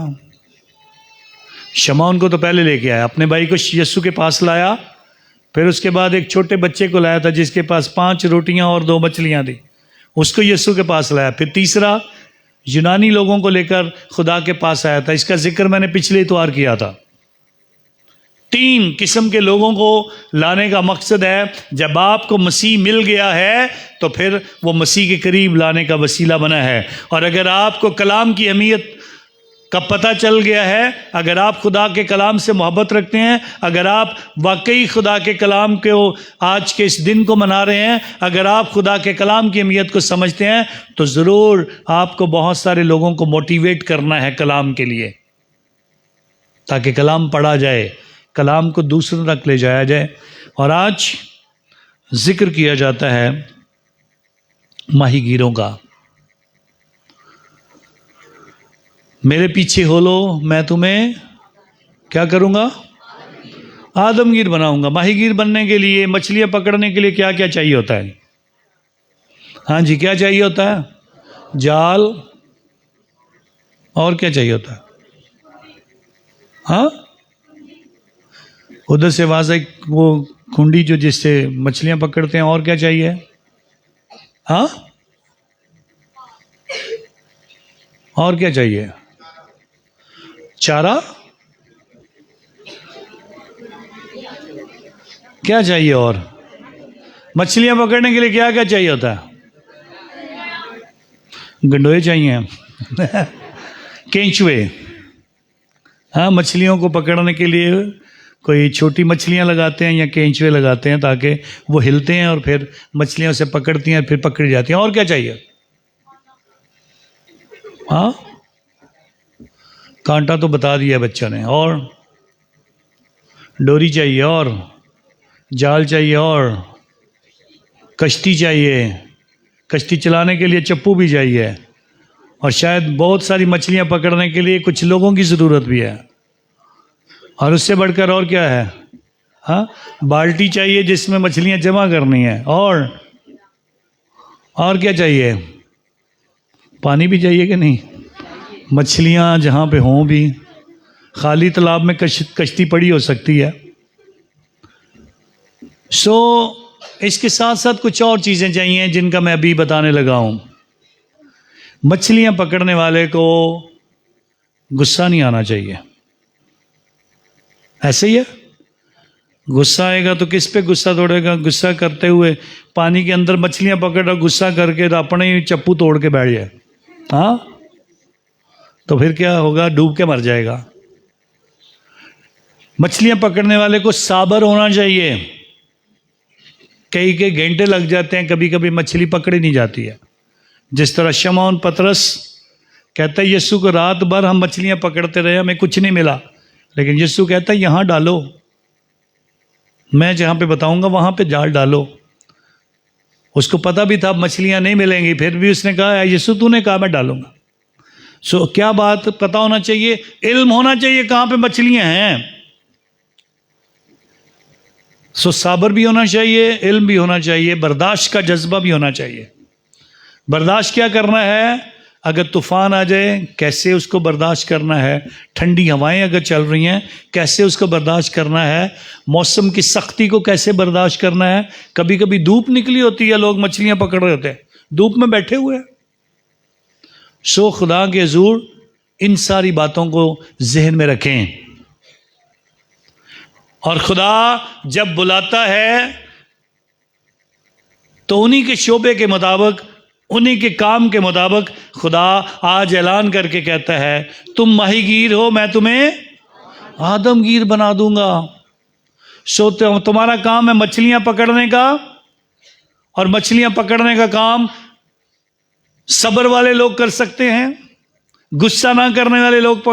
शमौन को तो पहले लेके आया, अपने भाई को यीशु के पास लाया, फिर उसके बाद एक छोटे बच्चे को लाया था जिसके पास 5 रोटियां और 2 मछलियां थी, उसको यीशु के पास लाया। फिर तीसरा यूनानी लोगों को लेकर खुदा के पास आया था। इसका जिक्र मैंने पिछले इतवार किया था। 3 किस्म के लोगों को लाने का मकसद है, जब आपको मसीह मिल गया है तो फिर वो मसीह के करीब लाने का वसीला बना है। और अगर आपको कलाम की अहमियत कब पता चल गया है? अगर आप खुदा के कलाम से मोहब्बत रखते हैं, अगर आप वाकई खुदा के कलाम को आज के इस दिन को मना रहे हैं, अगर आप खुदा के कलाम की अहमियत को समझते हैं, तो ज़रूर आपको बहुत सारे लोगों को मोटिवेट करना है कलाम के लिए, ताकि कलाम पढ़ा जाए, कलाम को दूसरों तक ले जाया जाए। और आज जिक्र किया जाता है माहीगीरों का। मेरे पीछे हो लो, मैं तुम्हें क्या करूँगा? आदमगीर बनाऊंगा। माहीगीर बनने के लिए, मछलियाँ पकड़ने के लिए क्या क्या चाहिए होता है? हाँ जी, क्या चाहिए होता है? जाल। और क्या चाहिए होता है? हाँ, उधर से आवाज आई, वो कुंडी जो जिससे मछलियाँ पकड़ते हैं। और क्या चाहिए? हाँ, और क्या चाहिए? चारा। क्या चाहिए? और मछलियां पकड़ने के लिए क्या क्या चाहिए होता है? गंडोए चाहिए केंचुए। हाँ, मछलियों को पकड़ने के लिए कोई छोटी मछलियां लगाते हैं या केंचुए लगाते हैं, ताकि वो हिलते हैं और फिर मछलियां उसे पकड़ती हैं, फिर पकड़ी जाती हैं। और क्या चाहिए? हाँ, कांटा तो बता दिया बच्चों ने। और डोरी चाहिए, और जाल चाहिए, और कश्ती चाहिए। कश्ती चलाने के लिए चप्पू भी चाहिए, और शायद बहुत सारी मछलियां पकड़ने के लिए कुछ लोगों की ज़रूरत भी है। और उससे बढ़कर और क्या है? हाँ, बाल्टी चाहिए जिसमें मछलियां जमा करनी है। और क्या चाहिए? पानी भी चाहिए कि नहीं? मछलियां जहाँ पे हों भी, खाली तालाब में कश्ती पड़ी हो सकती है। इसके साथ साथ कुछ और चीज़ें चाहिए जिनका मैं अभी बताने लगा हूँ। मछलियां पकड़ने वाले को गुस्सा नहीं आना चाहिए। ऐसे ही है, गुस्सा आएगा तो किस पे गुस्सा तोड़ेगा? गुस्सा करते हुए पानी के अंदर मछलियां पकड़ रहा, गुस्सा करके तो अपने ही चप्पू तोड़ के बैठ जाए, हाँ, तो फिर क्या होगा? डूब के मर जाएगा। मछलियां पकड़ने वाले को साबर होना चाहिए। कई घंटे लग जाते हैं, कभी कभी मछली पकड़ी नहीं जाती है। जिस तरह शमौन पतरस कहता है यीशु को, रात भर हम मछलियां पकड़ते रहे, हमें कुछ नहीं मिला, लेकिन यीशु कहता है यहां डालो, मैं जहां पे बताऊंगा वहां पे जाल डालो। उसको पता भी था मछलियां नहीं मिलेंगी, फिर भी उसने कहा यीशु तूने कहा मैं डालूंगा। क्या बात पता होना चाहिए? इल्म होना चाहिए कहां पे मछलियां हैं। साबर भी होना चाहिए, इल्म भी होना चाहिए, बर्दाश्त का जज्बा भी होना चाहिए। बर्दाश्त क्या करना है? अगर तूफान आ जाए कैसे उसको बर्दाश्त करना है, ठंडी हवाएं अगर चल रही हैं कैसे उसको बर्दाश्त करना है, मौसम की सख्ती को कैसे बर्दाश्त करना है। कभी कभी धूप निकली होती है, लोग मछलियां पकड़ रहे होते हैं, धूप में बैठे हुए हैं। खुदा के हुजूर इन सारी बातों को जहन में रखें। और खुदा जब बुलाता है तो उन्हीं के शोबे के मुताबिक, उन्हीं के काम के मुताबिक खुदा आज ऐलान करके कहता है तुम माहीगीर हो, मैं तुम्हें आदमगीर बना दूंगा। तुम्हारा काम है मछलियां पकड़ने का, और मछलियां पकड़ने का काम सब्र वाले लोग कर सकते हैं, गुस्सा ना करने वाले लोग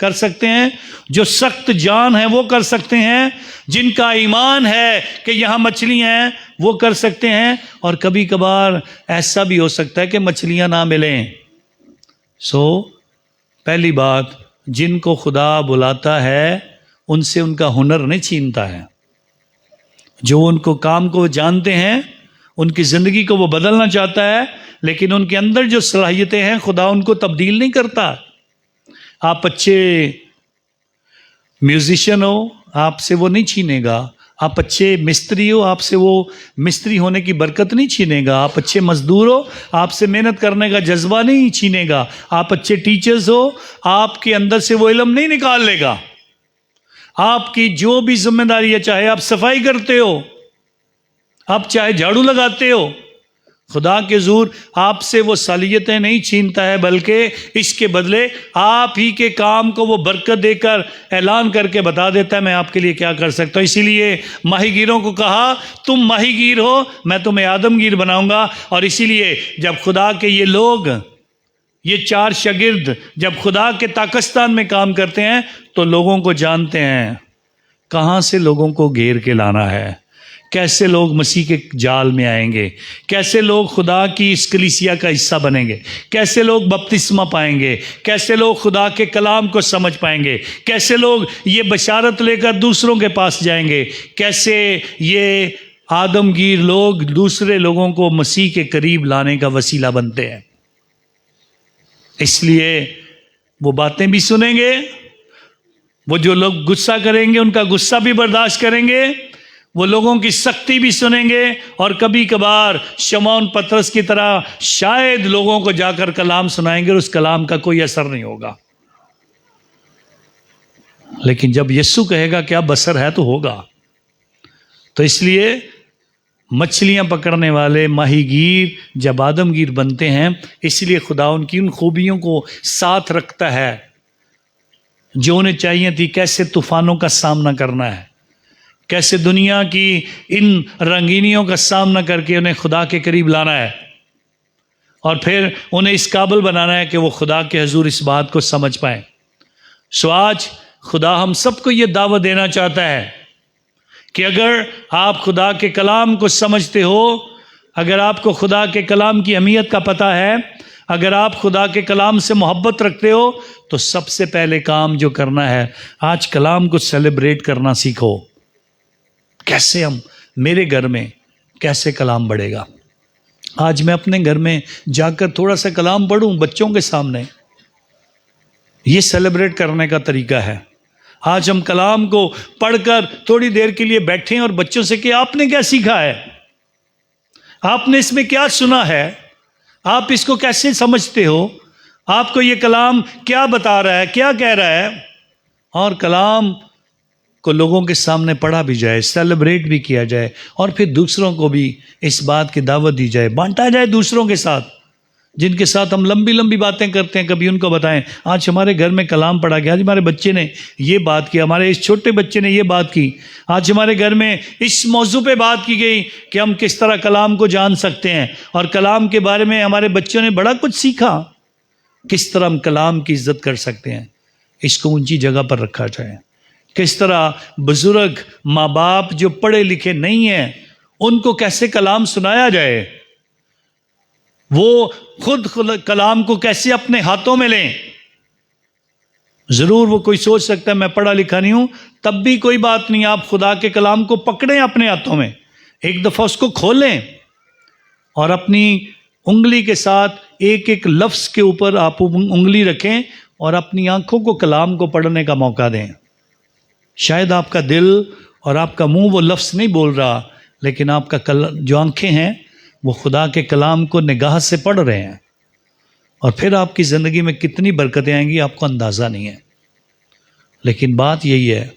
कर सकते हैं, जो सख्त जान है वो कर सकते हैं, जिनका ईमान है कि यहाँ मछलियां हैं वो कर सकते हैं। और कभी कभार ऐसा भी हो सकता है कि मछलियां ना मिलें। पहली बात, जिनको खुदा बुलाता है उनसे उनका हुनर नहीं छीनता है। जो उनको काम को जानते हैं, उनकी ज़िंदगी को वो बदलना चाहता है, लेकिन उनके अंदर जो सलाहियतें हैं खुदा उनको तब्दील नहीं करता। आप अच्छे म्यूजिशियन हो, आपसे वो नहीं छीनेगा। आप अच्छे मिस्त्री हो, आपसे वो मिस्त्री होने की बरकत नहीं छीनेगा। आप अच्छे मजदूर हो, आपसे मेहनत करने का जज्बा नहीं छीनेगा। आप अच्छे टीचर्स हो, आपके अंदर से वो इल्म नहीं निकाल लेगा। आपकी जो भी जिम्मेदारी है, चाहे आप सफाई करते हो, आप चाहे झाड़ू लगाते हो, खुदा के हुजूर आपसे वो सालियतें नहीं छीनता है, बल्कि इसके बदले आप ही के काम को वो बरकत देकर ऐलान करके बता देता है मैं आपके लिए क्या कर सकता हूँ। इसीलिए माहीगीरों को कहा तुम माहीगीर हो, मैं तुम्हें आदमगीर बनाऊंगा। और इसीलिए जब खुदा के ये लोग, ये 4 शागिर्द जब खुदा के ताकिस्तान में काम करते हैं तो लोगों को जानते हैं कहाँ से लोगों को घेर के लाना है, कैसे लोग मसीह के जाल में आएंगे, कैसे लोग खुदा की इस कलीसिया का हिस्सा बनेंगे, कैसे लोग बपतिस्मा पाएंगे, कैसे लोग खुदा के कलाम को समझ पाएंगे, कैसे लोग ये बशारत लेकर दूसरों के पास जाएंगे, कैसे ये आदमगीर लोग दूसरे लोगों को मसीह के करीब लाने का वसीला बनते हैं। इसलिए वो बातें भी सुनेंगे, वो जो लोग गुस्सा करेंगे उनका गुस्सा भी बर्दाश्त करेंगे, वो लोगों की सख्ती भी सुनेंगे, और कभी कभार शमौन पतरस की तरह शायद लोगों को जाकर कलाम सुनाएंगे और उस कलाम का कोई असर नहीं होगा। लेकिन जब यीशु कहेगा कि अब असर है तो होगा। तो इसलिए मछलियां पकड़ने वाले माहीगीर जब आदमगीर बनते हैं, इसलिए खुदा उनकी उन खूबियों को साथ रखता है जो उन्हें चाहिए थी। कैसे तूफानों का सामना करना है, कैसे दुनिया की इन रंगीनियों का सामना करके उन्हें खुदा के करीब लाना है, और फिर उन्हें इस काबिल बनाना है कि वो खुदा के हुजूर इस बात को समझ पाए। सो आज खुदा हम सबको ये दावत देना चाहता है कि अगर आप खुदा के कलाम को समझते हो, अगर आपको खुदा के कलाम की अहमियत का पता है, अगर आप खुदा के कलाम से मोहब्बत रखते हो, तो सबसे पहले काम जो करना है, आज कलाम को सेलिब्रेट करना सीखो। कैसे हम, मेरे घर में कैसे कलाम बढ़ेगा। आज मैं अपने घर में जाकर थोड़ा सा कलाम पढ़ूं बच्चों के सामने, ये सेलिब्रेट करने का तरीका है। आज हम कलाम को पढ़कर थोड़ी देर के लिए बैठें और बच्चों से कि आपने क्या सीखा है, आपने इसमें क्या सुना है, आप इसको कैसे समझते हो, आपको ये कलाम क्या बता रहा है, क्या कह रहा है। और कलाम को लोगों के सामने पढ़ा भी जाए, सेलिब्रेट भी किया जाए, और फिर दूसरों को भी इस बात की दावत दी जाए, बांटा जाए दूसरों के साथ, जिनके साथ हम लंबी लंबी बातें करते हैं। कभी उनको बताएं आज हमारे घर में कलाम पढ़ा गया, आज हमारे बच्चे ने ये बात की, हमारे इस छोटे बच्चे ने ये बात की, आज हमारे घर में इस मौजू पे बात की गई कि हम किस तरह कलाम को जान सकते हैं, और कलाम के बारे में हमारे बच्चों ने बड़ा कुछ सीखा, किस तरह हम कलाम की इज्जत कर सकते हैं, इसको ऊंची जगह पर रखा जाए। किस तरह बुजुर्ग माँ बाप जो पढ़े लिखे नहीं हैं उनको कैसे कलाम सुनाया जाए, वो खुद कलाम को कैसे अपने हाथों में लें। जरूर वो कोई सोच सकता है मैं पढ़ा लिखा नहीं हूं, तब भी कोई बात नहीं, आप खुदा के कलाम को पकड़ें अपने हाथों में, एक दफा उसको खोलें और अपनी उंगली के साथ एक एक लफ्ज के ऊपर आप उंगली रखें और अपनी आंखों को कलाम को पढ़ने का मौका दें। शायद आपका दिल और आपका मुंह वो लफ्ज नहीं बोल रहा, लेकिन आपका जो आंखें हैं वो खुदा के कलाम को निगाह से पढ़ रहे हैं, और फिर आपकी ज़िंदगी में कितनी बरकतें आएंगी आपको अंदाज़ा नहीं है। लेकिन बात यही है,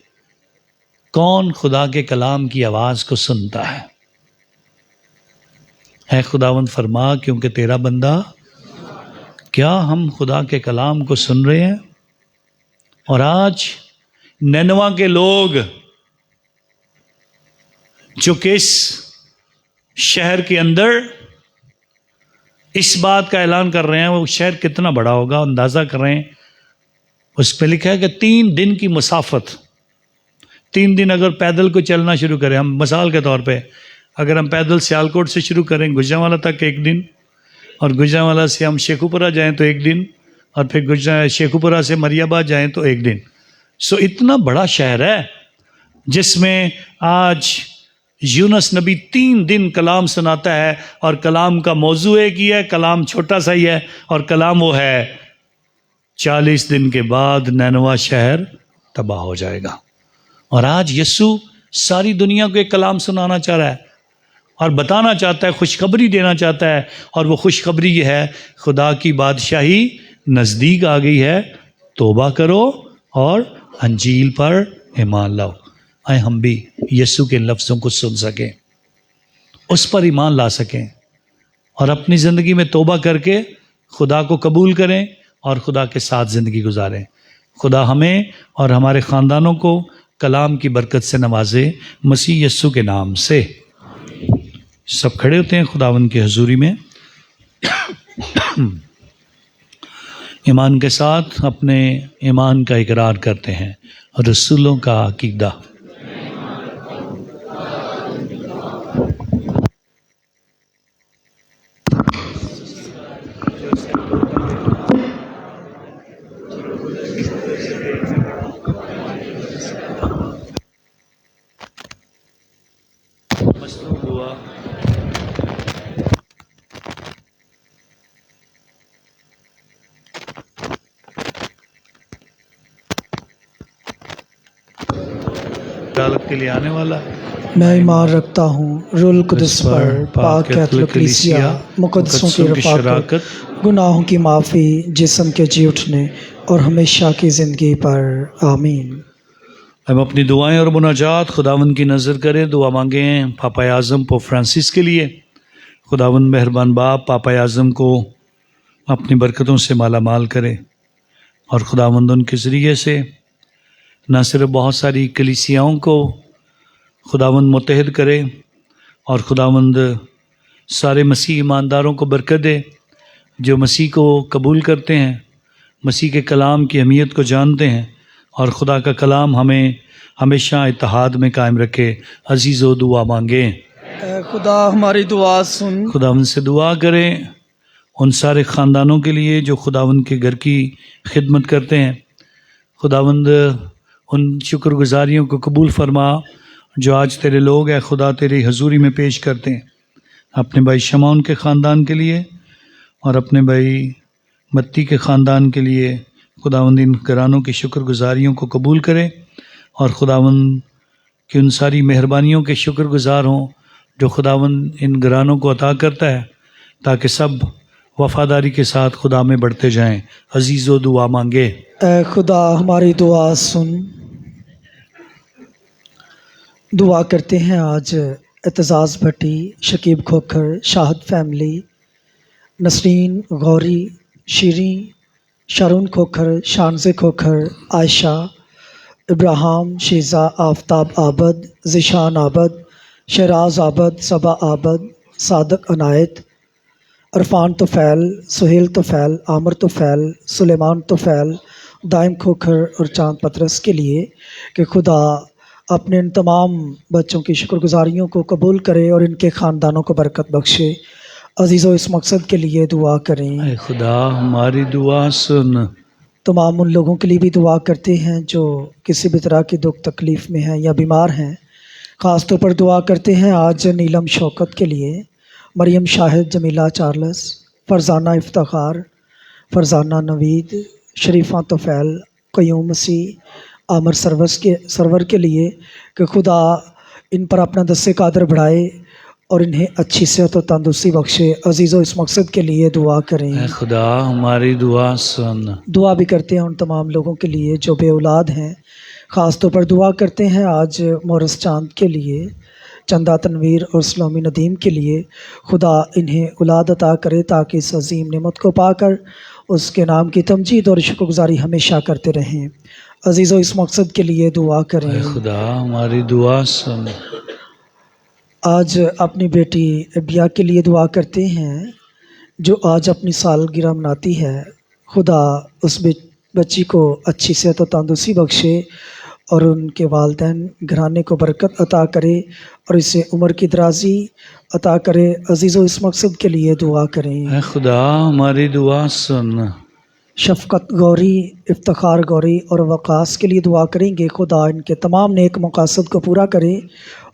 कौन खुदा के कलाम की आवाज़ को सुनता है? है खुदावंद फरमा क्योंकि तेरा बंदा, क्या हम खुदा के कलाम को सुन रहे हैं? और आज नैनवा के लोग जो कि इस शहर के अंदर इस बात का ऐलान कर रहे हैं, वो शहर कितना बड़ा होगा अंदाज़ा कर रहे हैं। उस पर लिखा है कि 3 दिन की मुसाफत, 3 दिन अगर पैदल को चलना शुरू करें, हम मिसाल के तौर पे अगर हम पैदल सियालकोट से शुरू करें गुजरांवाला तक 1 दिन, और गुजरांवाला से हम शेखुपुरा जाएं तो 1 दिन, और फिर शेखुपुरा से मरियाबाद जाएं तो 1 दिन। सो इतना बड़ा शहर है जिसमें आज यूनुस नबी 3 दिन कलाम सुनाता है, और कलाम का मौजू एक ही है, कलाम छोटा सा ही है, और कलाम वो है 40 दिन के बाद नैनवा शहर तबाह हो जाएगा। और आज यीशु सारी दुनिया को एक कलाम सुनाना चाह रहा है और बताना चाहता है, खुशखबरी देना चाहता है, और वो खुशखबरी ये है खुदा की बादशाही नज़दीक आ गई है, तौबा करो और अंजील पर ईमान लाओ। आए हम भी यीशु के लफ्ज़ों को सुन सकें, उस पर ईमान ला सकें, और अपनी ज़िंदगी में तौबा करके खुदा को कबूल करें और खुदा के साथ ज़िंदगी गुजारें। खुदा हमें और हमारे ख़ानदानों को कलाम की बरकत से नवाजे, मसीह यस्सु के नाम से। सब खड़े होते हैं खुदावन की हजूरी में। ईमान के साथ अपने ईमान का इकरार करते हैं। रसूलों का अकीदा। अदालत के लिए आने वाला मैं ईमान रखता हूँ रूल कुदस पर, पाक कैथोलिक कलीसिया, मुकद्दसों की शराकत, गुनाहों की माफ़ी, जिस्म के जी उठने और हमेशा की ज़िंदगी पर। आमीन। हम अपनी दुआएं और मुनाजात खुदावंद की नज़र करें। दुआ मांगें पापा आज़म पोप फ्रांसिस के लिए। खुदावंद मेहरबान बाप पापा आज़म को अपनी बरकतों से माला माल करे और खुदावंद उनके ज़रिए से न सिर्फ बहुत सारी कलीसियाओं को खुदावंद मुत्तहिद करे और खुदावंद सारे मसीह ईमानदारों को बरकत दे जो मसीह को कबूल करते हैं, मसीह के कलाम की अहमियत को जानते हैं और खुदा का कलाम हमें हमेशा इत्तेहाद में कायम रखे। अजीज़ो दुआ मांगें। ऐ खुदा हमारी दुआ सुन। खुदावंद से दुआ करें उन सारे ख़ानदानों के लिए जो खुदावंद के घर की खिदमत करते हैं। खुदावंद उन शुक्रगुजारियों को कबूल फरमा जो आज तेरे लोग है खुदा तेरी हजूरी में पेश करते हैं। अपने भाई शमौन के ख़ानदान के लिए और अपने भाई मत्ती के ख़ानदान के लिए खुदावंद इन घरानों की शुक्रगुजारियों को कबूल करे और खुदावंद की उन सारी मेहरबानियों के शुक्रगुजार हों जो खुदावंद इन घरानों को अता करता है, ताकि सब वफ़ादारी के साथ खुदा में बढ़ते जाएं। अजीज़ो दुआ मांगे। ऐ खुदा हमारी दुआ सुन। दुआ करते हैं आज एतजाज़ भट्टी, शकीब खोखर, शाहद फैमिली, नसरीन, गौरी, शीरी, शारून खोखर, शानज़े खोखर, आयशा, इब्राहिम, शीज़ा, आफ्ताब आबद, ज़िशान आबद, शहराज आबद, सबा आबद, सादक अनायत, अरफान तोफ़ैल, सुहेल तोफ़ैल, आमर तोफ़ैल, सुलेमान तोफ़ैल, दाइम खोखर और चांद पतरस के लिए कि खुदा अपने इन तमाम बच्चों की शुक्रगुजारियों को कबूल करे और इनके ख़ानदानों को बरकत बख्शे। अजीज़ों इस मकसद के लिए दुआ करें। ऐ खुदा हमारी दुआ सुन। तमाम उन लोगों के लिए भी दुआ करते हैं जो किसी भी तरह की दुख तकलीफ़ में हैं या बीमार हैं। ख़ास तौर पर दुआ करते हैं आज नीलम शौकत के लिए, मरियम शाहिद, जमीला चार्ल्स, फरजाना इफ्तार, फरजाना नवीद, शरीफा तोफ़ैल, क़यूम मसीह, आमर सरवर के लिए कि खुदा इन पर अपना दस्ते कादर बढ़ाए और इन्हें अच्छी सेहत और तंदुरुस्ती बख्शे। अजीज़ों इस मकसद के लिए दुआ करें। ऐ खुदा हमारी दुआ सुन। दुआ भी करते हैं उन तमाम लोगों के लिए जो बे औलाद हैं। ख़ास तौर पर दुआ करते हैं आज मोरस चांद के लिए, चंदा तनवीर और सलोमी नदीम के लिए। खुदा इन्हें औलाद अता करे ताकि इस अजीम नेमत को पाकर उसके नाम की तमजीद और शुक्रगुजारी हमेशा करते रहें। अजीज़ों इस मकसद के लिए दुआ ऐ करें। खुदा हमारी दुआ सुन। आज अपनी बेटी बिया के लिए दुआ करते हैं जो आज अपनी सालगिरह मनाती है। खुदा उस बच्ची को अच्छी सेहत और तंदुरुस्ती बख्शे और उनके वालिदैन घराने को बरकत अता करे और इसे उम्र की दराजी अता करे। अजीज़ों इस मकसद के लिए दुआ करें। ऐ खुदा हमारी दुआ सुन। शफ़क़त गौरी, इफ्तिखार गौरी और वक़ास के लिए दुआ करेंगे। खुदा इनके तमाम नेक मकासद को पूरा करे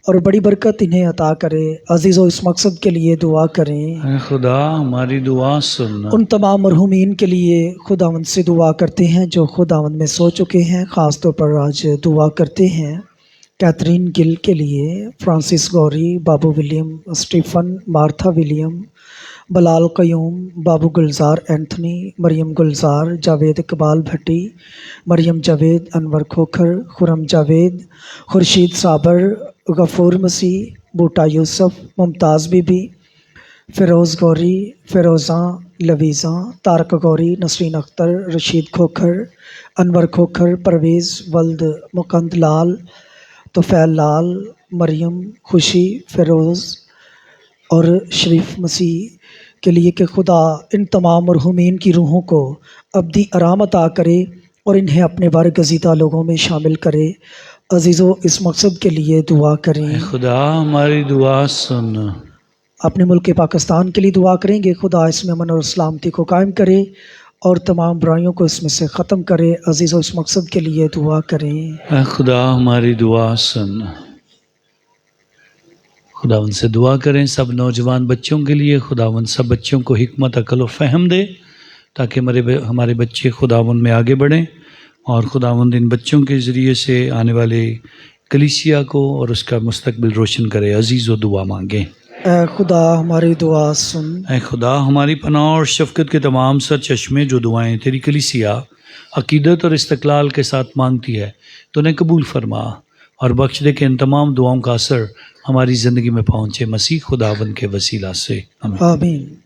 और बड़ी बरकत इन्हें अता करे। अजीज़ों इस मकसद के लिए दुआ करें। ऐ खुदा हमारी दुआ सुन। उन तमाम मरहूमीन के लिए खुदावंद से दुआ करते हैं जो खुदावंद में सो चुके हैं। ख़ास तौर पर आज दुआ करते हैं कैथरीन गिल के लिए, फ्रांसिस गौरी, बाबू विलियम स्टीफन, मार्था विलियम, बलाल क़यूम, बाबू गुलजार एंथनी, मरियम गुलजार, जावेद इकबाल भट्टी, मरियम जावेद, अनवर खोखर, खुरम जावेद, खुर्शीद साबर, गफ़ूर मसीह, बूटा यूसुफ, मुमताज़ बीबी, फ़िरोज़ गौरी, फ़िरोज़ा, लवीज़ा, तारक गौरी, नसरीन अख्तर, रशीद खोखर, अनवर खोखर, परवेज़ वल्द, मुकंद लाल, तुफ़ैल लाल, मरियम, खुशी, फ़िरोज़ और शरीफ मसीह के लिए कि खुदा इन तमाम मरहूमीन की रूहों को अब्दी आराम अता करे और इन्हें अपने बारगज़ीदा लोगों में शामिल करे। अजीज़ों, इस मकसद के लिए दुआ करें। खुदा हमारी दुआ सुन। अपने मुल्क पाकिस्तान के लिए दुआ करेंगे। खुदा इसमें अमन और सलामती को कायम करे और तमाम बुराइयों को इसमें से ख़त्म करे। अजीज़ों, इस मकसद के लिए दुआ करें। खुदा हमारी दुआ सुन। खुदावन से दुआ करें सब नौजवान बच्चों के लिए। खुदावन सब बच्चों को हिकमत, अकल और फ़हम दे ताकि हमारे बच्चे खुदावन में आगे बढ़ें और खुदावन इन बच्चों के ज़रिए से आने वाले कलीसिया को और उसका मुस्तकबिल रोशन करे। अजीज़ व दुआ मांगें। ऐ खुदा हमारी दुआ सुन। ऐ खुदा हमारी पनाह और शफ़क़त के तमाम सर चश्मे जो दुआएं तेरी कलीसिया अकीदत और इस्तक़लाल के साथ मांगती है तो उन्हें कबूल फरमा और बख्श दे कि इन तमाम दुआओं का असर हमारी ज़िंदगी में पहुँचे। मसीह खुदावन के वसीला से आमीन। आमीन।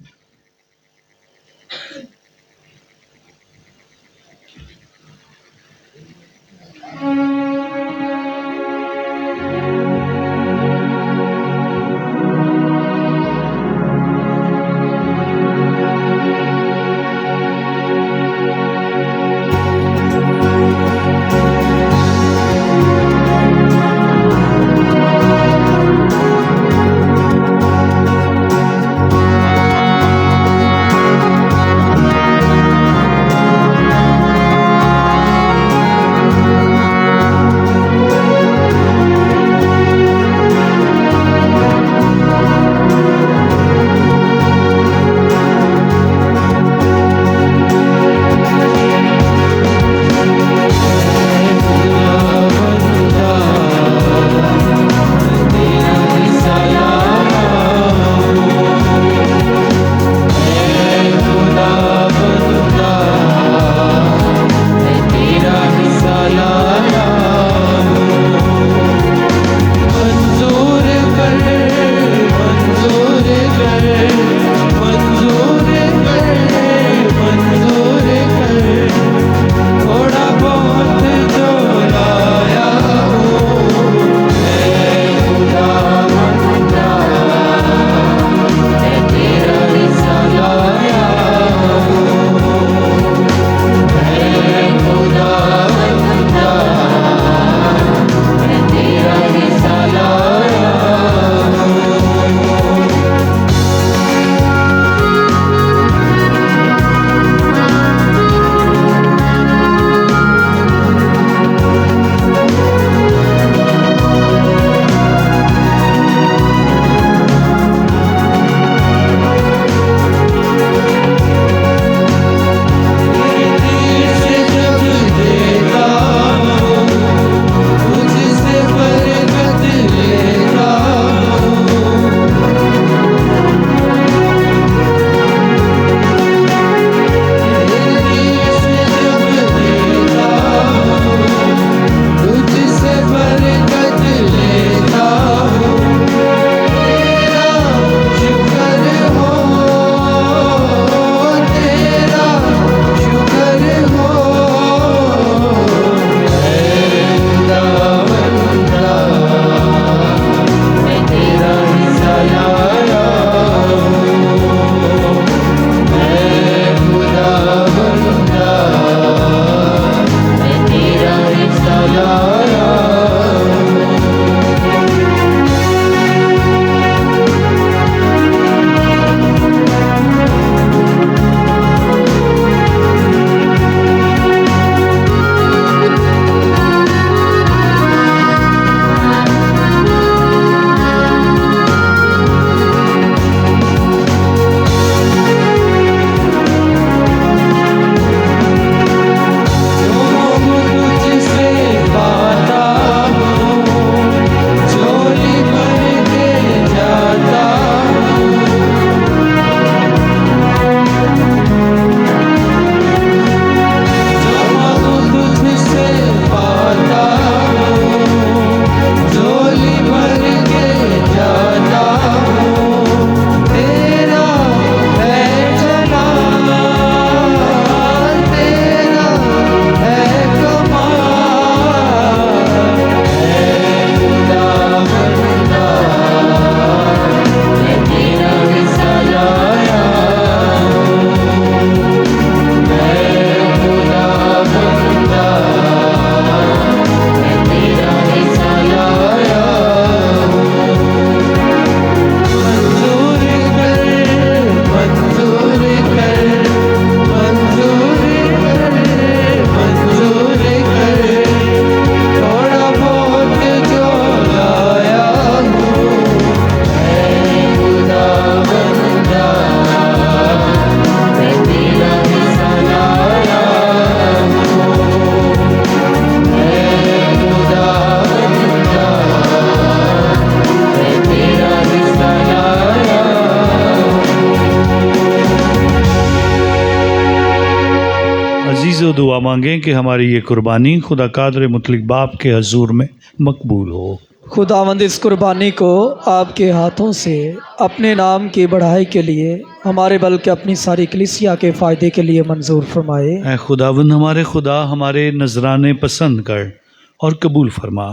से दुआ मांगें कि हमारी ये कुर्बानी खुदा कादर मुतलिक बाप के हजूर में मकबूल हो। खुदावंद इस कुर्बानी को आपके हाथों से अपने नाम की बढ़ाई के लिए हमारे बल्कि अपनी सारी कलीसिया के फ़ायदे के लिए मंजूर फरमाए। ऐ खुदावंद हमारे खुदा, हमारे नजराने पसंद कर और कबूल फरमा।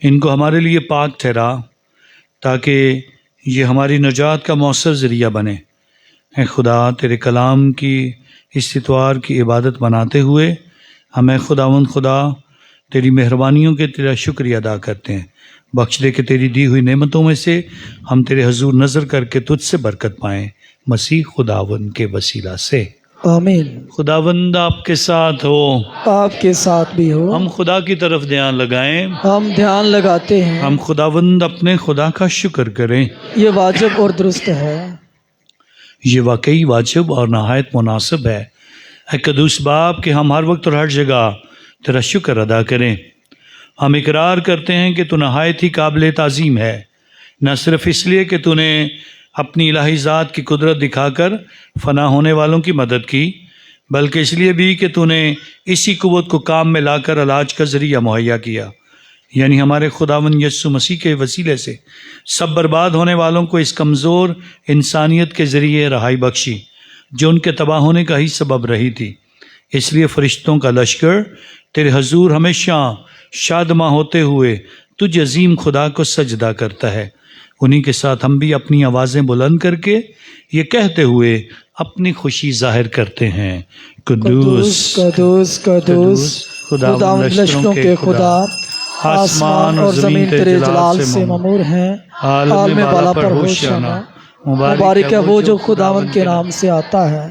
इनको हमारे लिए पाक ठहरा ताकि ये हमारी नजात का मौसर ज़रिया बने। ऐ खुदा, तेरे कलाम की इस इतवार की इबादत बनाते हुए हमें खुदावंद खुदा तेरी मेहरबानियों के तेरा शुक्रिया अदा करते हैं। बख्श दे कि तेरी दी हुई नेमतों में से हम तेरे हजूर नज़र करके तुझसे बरकत पाएँ, मसीह खुदावंद के वसीला से आमीन। खुदावंद आपके साथ हो, आपके साथ भी हो। हम खुदा की तरफ ध्यान लगाएं। हम ध्यान लगाते हैं। हम खुदावंद अपने खुदा का शुक्र करें। ये वाजिब और दुरुस्त है। ये वाकई वाजिब और नहायत मुनासिब है ऐ कदूस बाप कि हम हर वक्त और हर जगह तेरा शुक्र अदा करें। हम इकरार करते हैं कि तू नहायत ही काबिल ताज़ीम है, न सिर्फ इसलिए कि तूने अपनी इलाही ज़ात की कुदरत दिखाकर फना होने वालों की मदद की, बल्कि इसलिए भी कि तूने इसी कुव्वत को काम में लाकर इलाज का ज़रिया मुहैया किया, यानी हमारे खुदावंद यीशु मसीह के वसीले से सब बर्बाद होने वालों को इस कमज़ोर इंसानियत के ज़रिए रहाई बख्शी जो उनके तबाह होने का ही सबब रही थी। इसलिए फरिश्तों का लश्कर तेरे हजूर हमेशा शादमा होते हुए तुझ अजीम खुदा को सजदा करता है। उन्हीं के साथ हम भी अपनी आवाज़ें बुलंद करके ये कहते हुए अपनी खुशी जाहिर करते हैं, कदूस कदूस कदूस खुदावंद लश्करों के खुदा, आसमान और ज़मीन तेरे जलाल से ममूर हैं। आल में बाला पर होशाना, मुबारक है वो जो खुदावंद के नाम से आता है।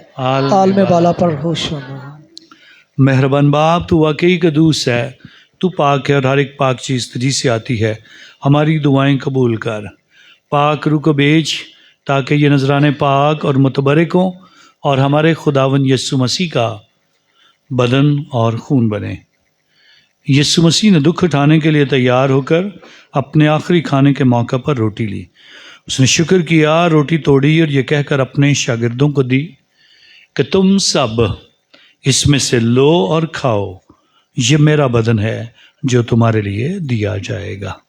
आल में बाला पर होशाना। मेहरबान बाप, तू वाकई कदूस है, तू पाक है और हर एक पाक चीज़ तुझी से आती है। हमारी दुआएं कबूल कर, पाक रूह को भेज ताकि ये नजराने पाक और मुतबरक हों और हमारे खुदावंद यीशु मसीह का बदन और खून बने। यीशु मसीह ने दुख उठाने के लिए तैयार होकर अपने आखिरी खाने के मौका पर रोटी ली। उसने शुक्र किया, रोटी तोड़ी और ये कहकर अपने शागिर्दों को दी कि तुम सब इसमें से लो और खाओ, ये मेरा बदन है जो तुम्हारे लिए दिया जाएगा।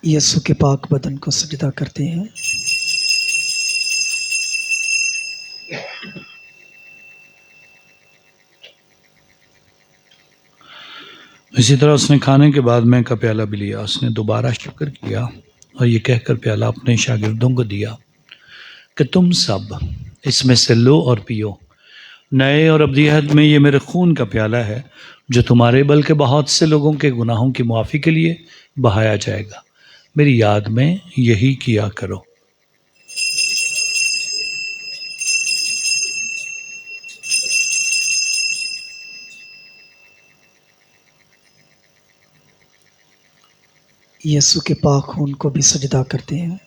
यीशु के पाक बदन को सजदा करते हैं। इसी तरह उसने खाने के बाद मैं का प्याला भी लिया, उसने दोबारा शुक्र किया और ये कहकर प्याला अपने शागिर्दों को दिया कि तुम सब इसमें से लो और पियो। नए और अब्दी अहद में ये मेरे खून का प्याला है जो तुम्हारे बल्कि बहुत से लोगों के गुनाहों की माफ़ी के लिए बहाया जाएगा। मेरी याद में यही किया करो। यीशु के पाक खून को भी सजदा करते हैं।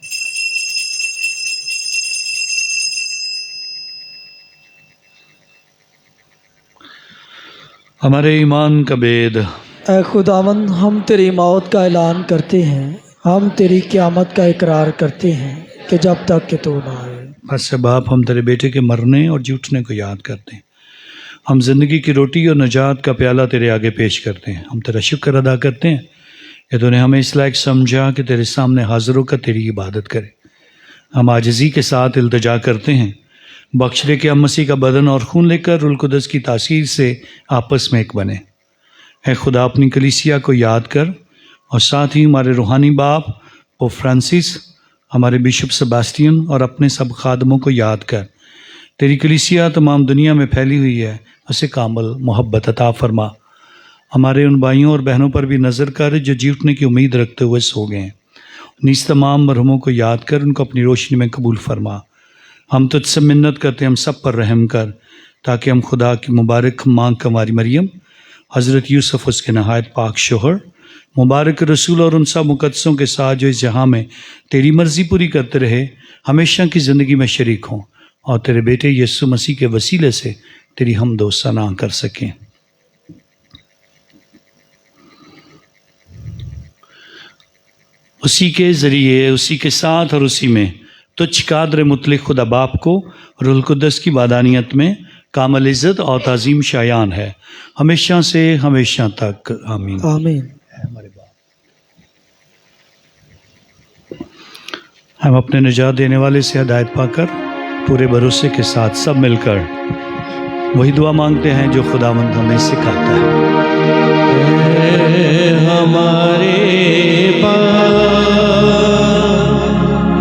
हमारे ईमान का बेद। ऐ खुदावंद, हम तेरी मौत का ऐलान करते हैं, हम तेरी क़यामत का इकरार करते हैं कि जब तक कि तू ना आए। बस बाप, हम तेरे बेटे के मरने और जूटने को याद करते हैं। हम जिंदगी की रोटी और नजात का प्याला तेरे आगे पेश करते हैं। हम तेरा शुक्र अदा करते हैं कि तूने हमें इस लायक समझा कि तेरे सामने हाजिर होकर तेरी इबादत करें। हम आजिज़ी के साथ इल्तिजा करते हैं, बख्श दे कि हम मसीह का बदन और खून लेकर रुल कुदस की तासीर से आपस में एक बने। ऐ खुदा, अपनी कलीसिया को याद कर और साथ ही हमारे रूहानी बाप पोप फ्रांसिस, हमारे बिशप सेबास्टियन और अपने सब खादमों को याद कर। तेरी कलीसिया तमाम दुनिया में फैली हुई है, उसे कामल मोहब्बत अता फरमा। हमारे उन भाइयों और बहनों पर भी नज़र कर जो जीतने की उम्मीद रखते हुए सो गए हैं। नीस तमाम मरहुमों को याद कर उनको अपनी रोशनी में कबूल फरमा। हम तुझसे मिन्नत करते हैं, हम सब पर रहम कर ताकि हम खुदा की मुबारक मांग हमारी मरियम, हज़रत यूसुफ उसके नहायत पाक शोहर, मुबारक रसूल और उन सब मुक़द्दसों के साथ जो इस जहाँ में तेरी मर्ज़ी पूरी करते रहे, हमेशा की ज़िंदगी में शरीक हों और तेरे बेटे यीशु मसीह के वसीले से तेरी हमदो सना कर सकें। उसी के ज़रिए, उसी के साथ और उसी में तुझ कादर मुतलिक खुदा बाप को रूहुल कुद्दस की वादानियत में कामल इज़्ज़त और ताज़ीम शायान है, हमेशा से हमेशा तक। आमीन। आमीन। हम अपने निजात देने वाले से हिदायत पाकर पूरे भरोसे के साथ सब मिलकर वही दुआ मांगते हैं जो खुदावंद हमें सिखाता है। हमारे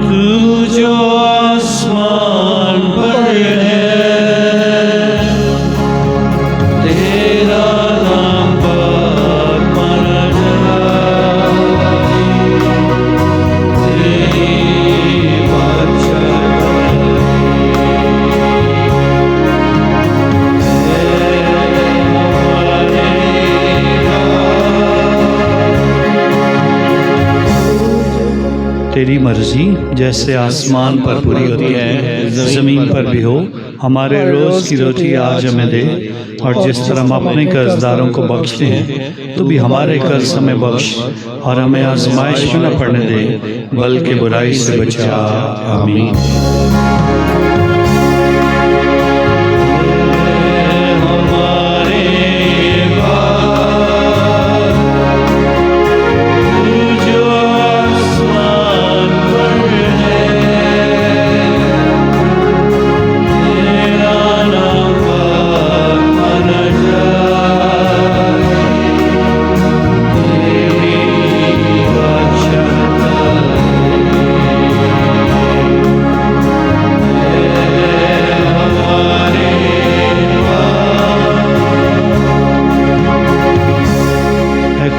तू जो आसमान पर है, तेरा नाम पाक माना जाए, तेरी तेरी मर्जी जैसे आसमान पर पूरी होती है ज़मीन पर भी हो। हमारे रोज़ की रोटी आज हमें दे, और जिस तरह हम अपने कर्जदारों को बख्शते हैं तो भी हमारे कर्ज हमें बख्श, और हमें आजमाइश में न पड़ने दे बल्कि बुराई से बचा। आमीन।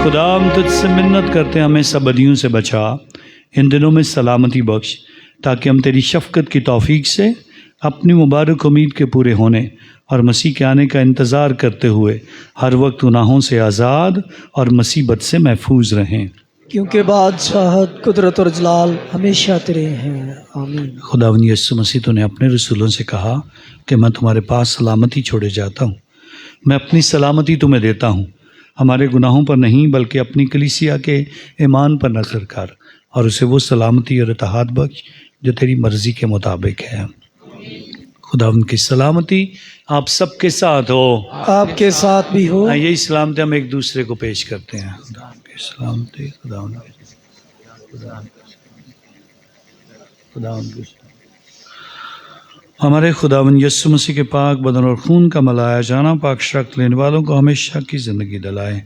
खुदा हम तुझसे मिन्नत करते हैं, हमें सब बदियों से बचा, इन दिनों में सलामती बख्श, ताकि हम तेरी शफ़क़त की तौफ़ीक से अपनी मुबारक उम्मीद के पूरे होने और मसीह के आने का इंतज़ार करते हुए हर वक्त गुनाहों से आज़ाद और मुसीबत से महफूज रहें, क्योंकि बादशाहत, कुदरत और जलाल हमेशा तेरे हैं। आमीन। खुदावंद यीशु मसीह तूने अपने रसूलों से कहा कि मैं तुम्हारे पास सलामती छोड़े जाता हूँ, मैं अपनी सलामती तुम्हें देता हूँ। हमारे गुनाहों पर नहीं बल्कि अपनी कलीसिया के ईमान पर नज़र कर, और उसे वो सलामती और इत्तेहाद बख्श जो तेरी मर्ज़ी के मुताबिक है। खुदावंद की सलामती आप सबके साथ हो, आपके साथ भी हो। यही सलामती हम एक दूसरे को पेश करते हैं। खुदावंद की सलामती, खुदावंद की हमारे खुदावंद यीशु मसीह के पाक बदन और खून का मलाया जाना पाक शर्त लेने वालों को हमेशा की ज़िंदगी दिलाए।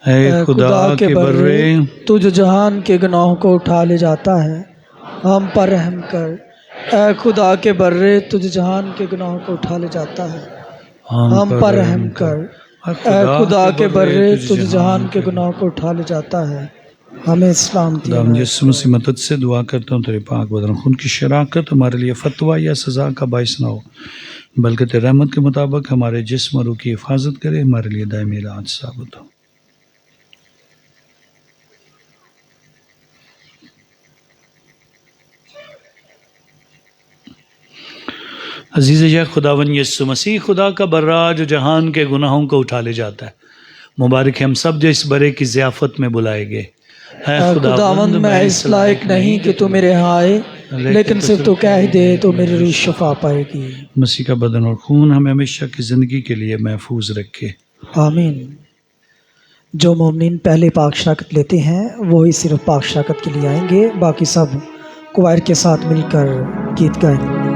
ऐ खुदा के बर्रे, तू जो जहान के गुनाहों को उठा ले जाता है, हम पर रहम कर। ऐ खुदा के बर्रे, तू जो जहान के गुनाहों को उठा ले जाता है, हम पर रहम कर। ऐ खुदा के बर्रे, तू जो जहान के गुनाहों को उठा ले जाता है, हमें सलामती। यीशु मसीह मैं तुझसे दुआ करता हूँ तेरे पाक बदन खून की शराकत हमारे लिए फतवा या सज़ा का बाइस ना हो, बल्कि तेरे रहमत के मुताबिक हमारे जिस्म और रूह की हिफाजत करे, हमारे लिए दायमी इलाज साबित हो। अजीज़ या खुदावन यीशु मसीह, खुदा का बर्रा जो जहान के गुनाहों को उठा ले जाता है, मुबारक हम सब जो इस बरे की ज़ियाफ़त में बुलाए गए। खुदावंद मैं इस लायक नहीं कि तू मेरे यहाँ आए, लेकिन सिर्फ तू कह ही दे तो मेरी रूह शफा पाएगी। मसीह का बदन और खून हमें हमेशा की ज़िंदगी के लिए महफूज रखे। आमीन। जो मोमिन पहले पाक शराकत लेते हैं वो ही सिर्फ पाक शराकत के लिए आएंगे, बाकी सब क्वायर के साथ मिलकर गीत गाएंगे।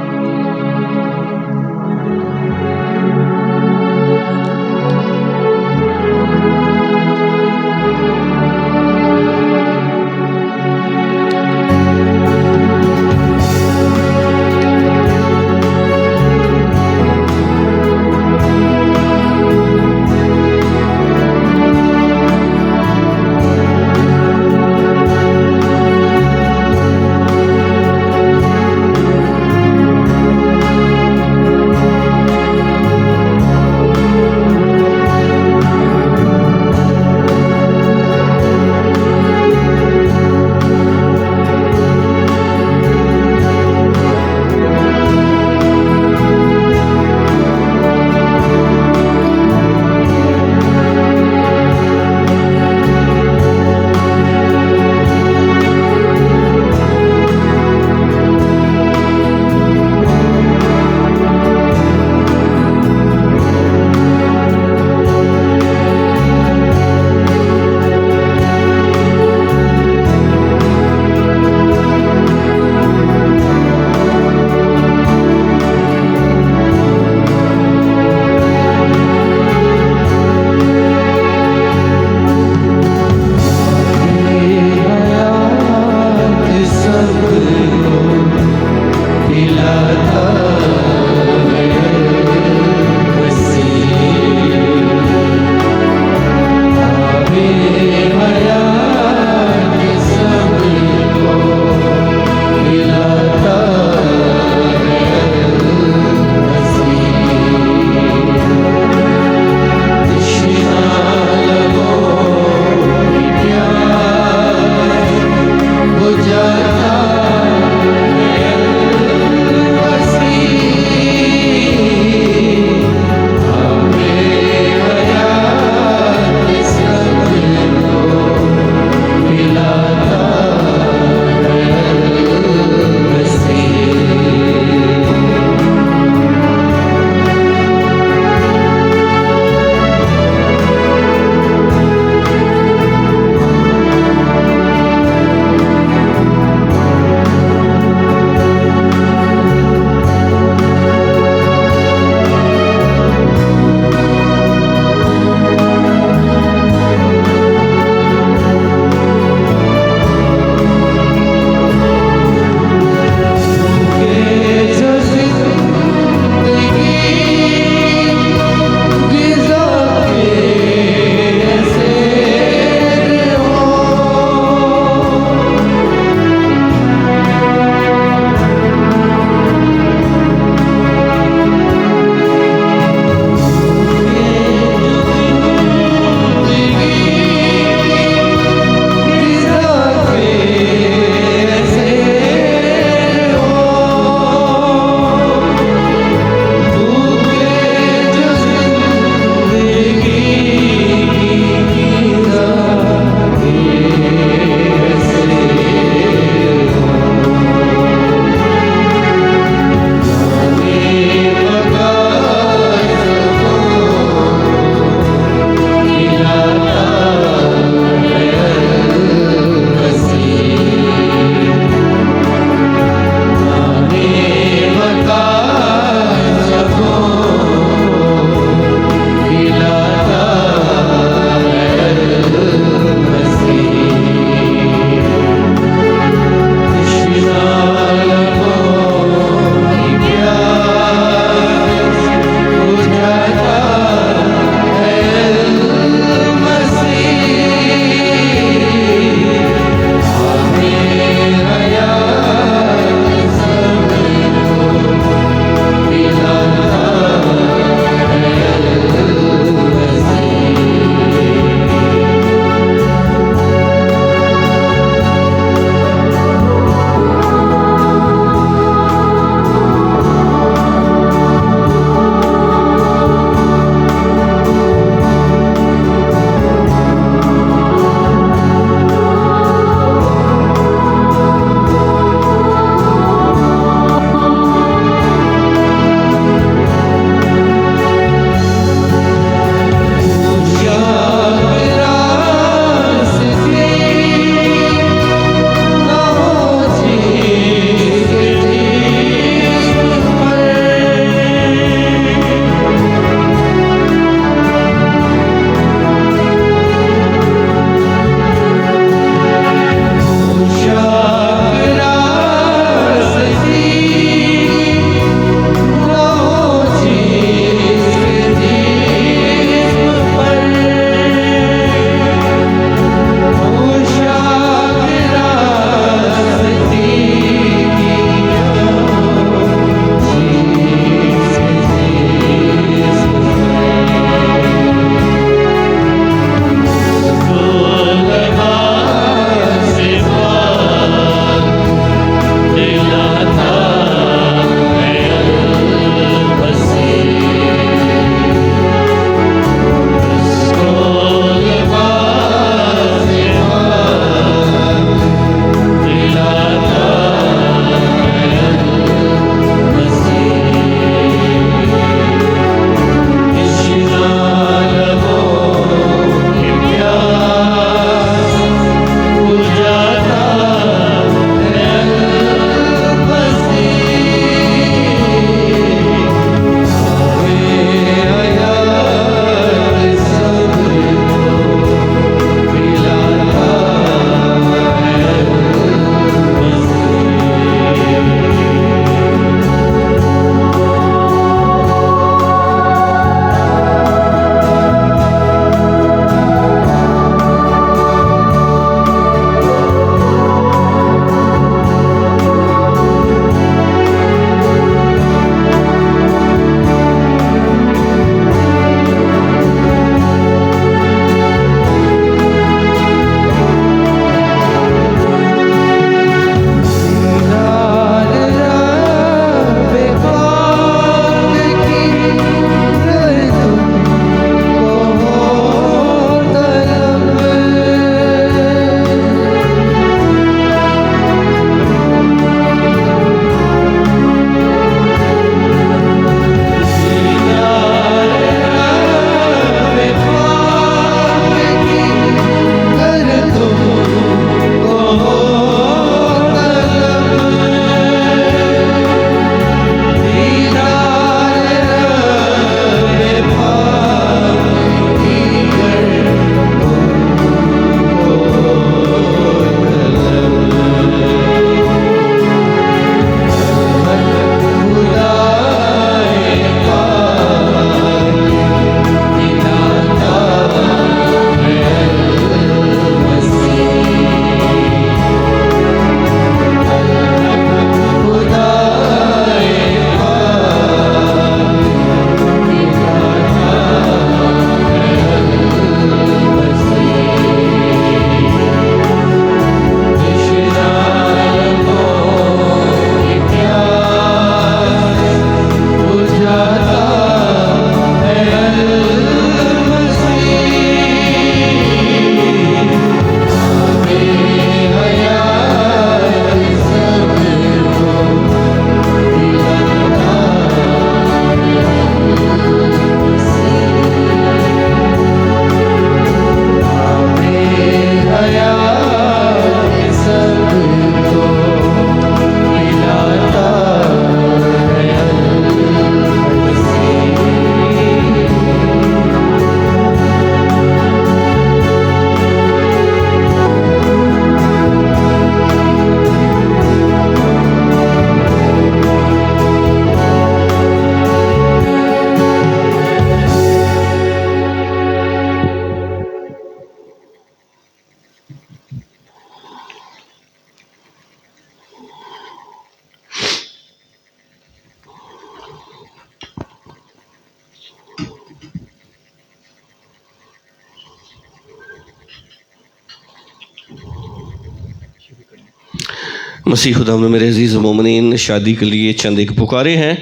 मसीह खुदा में मेरे अजीज़ मोमिनीन, शादी के लिए चंद एक पुकारे हैं।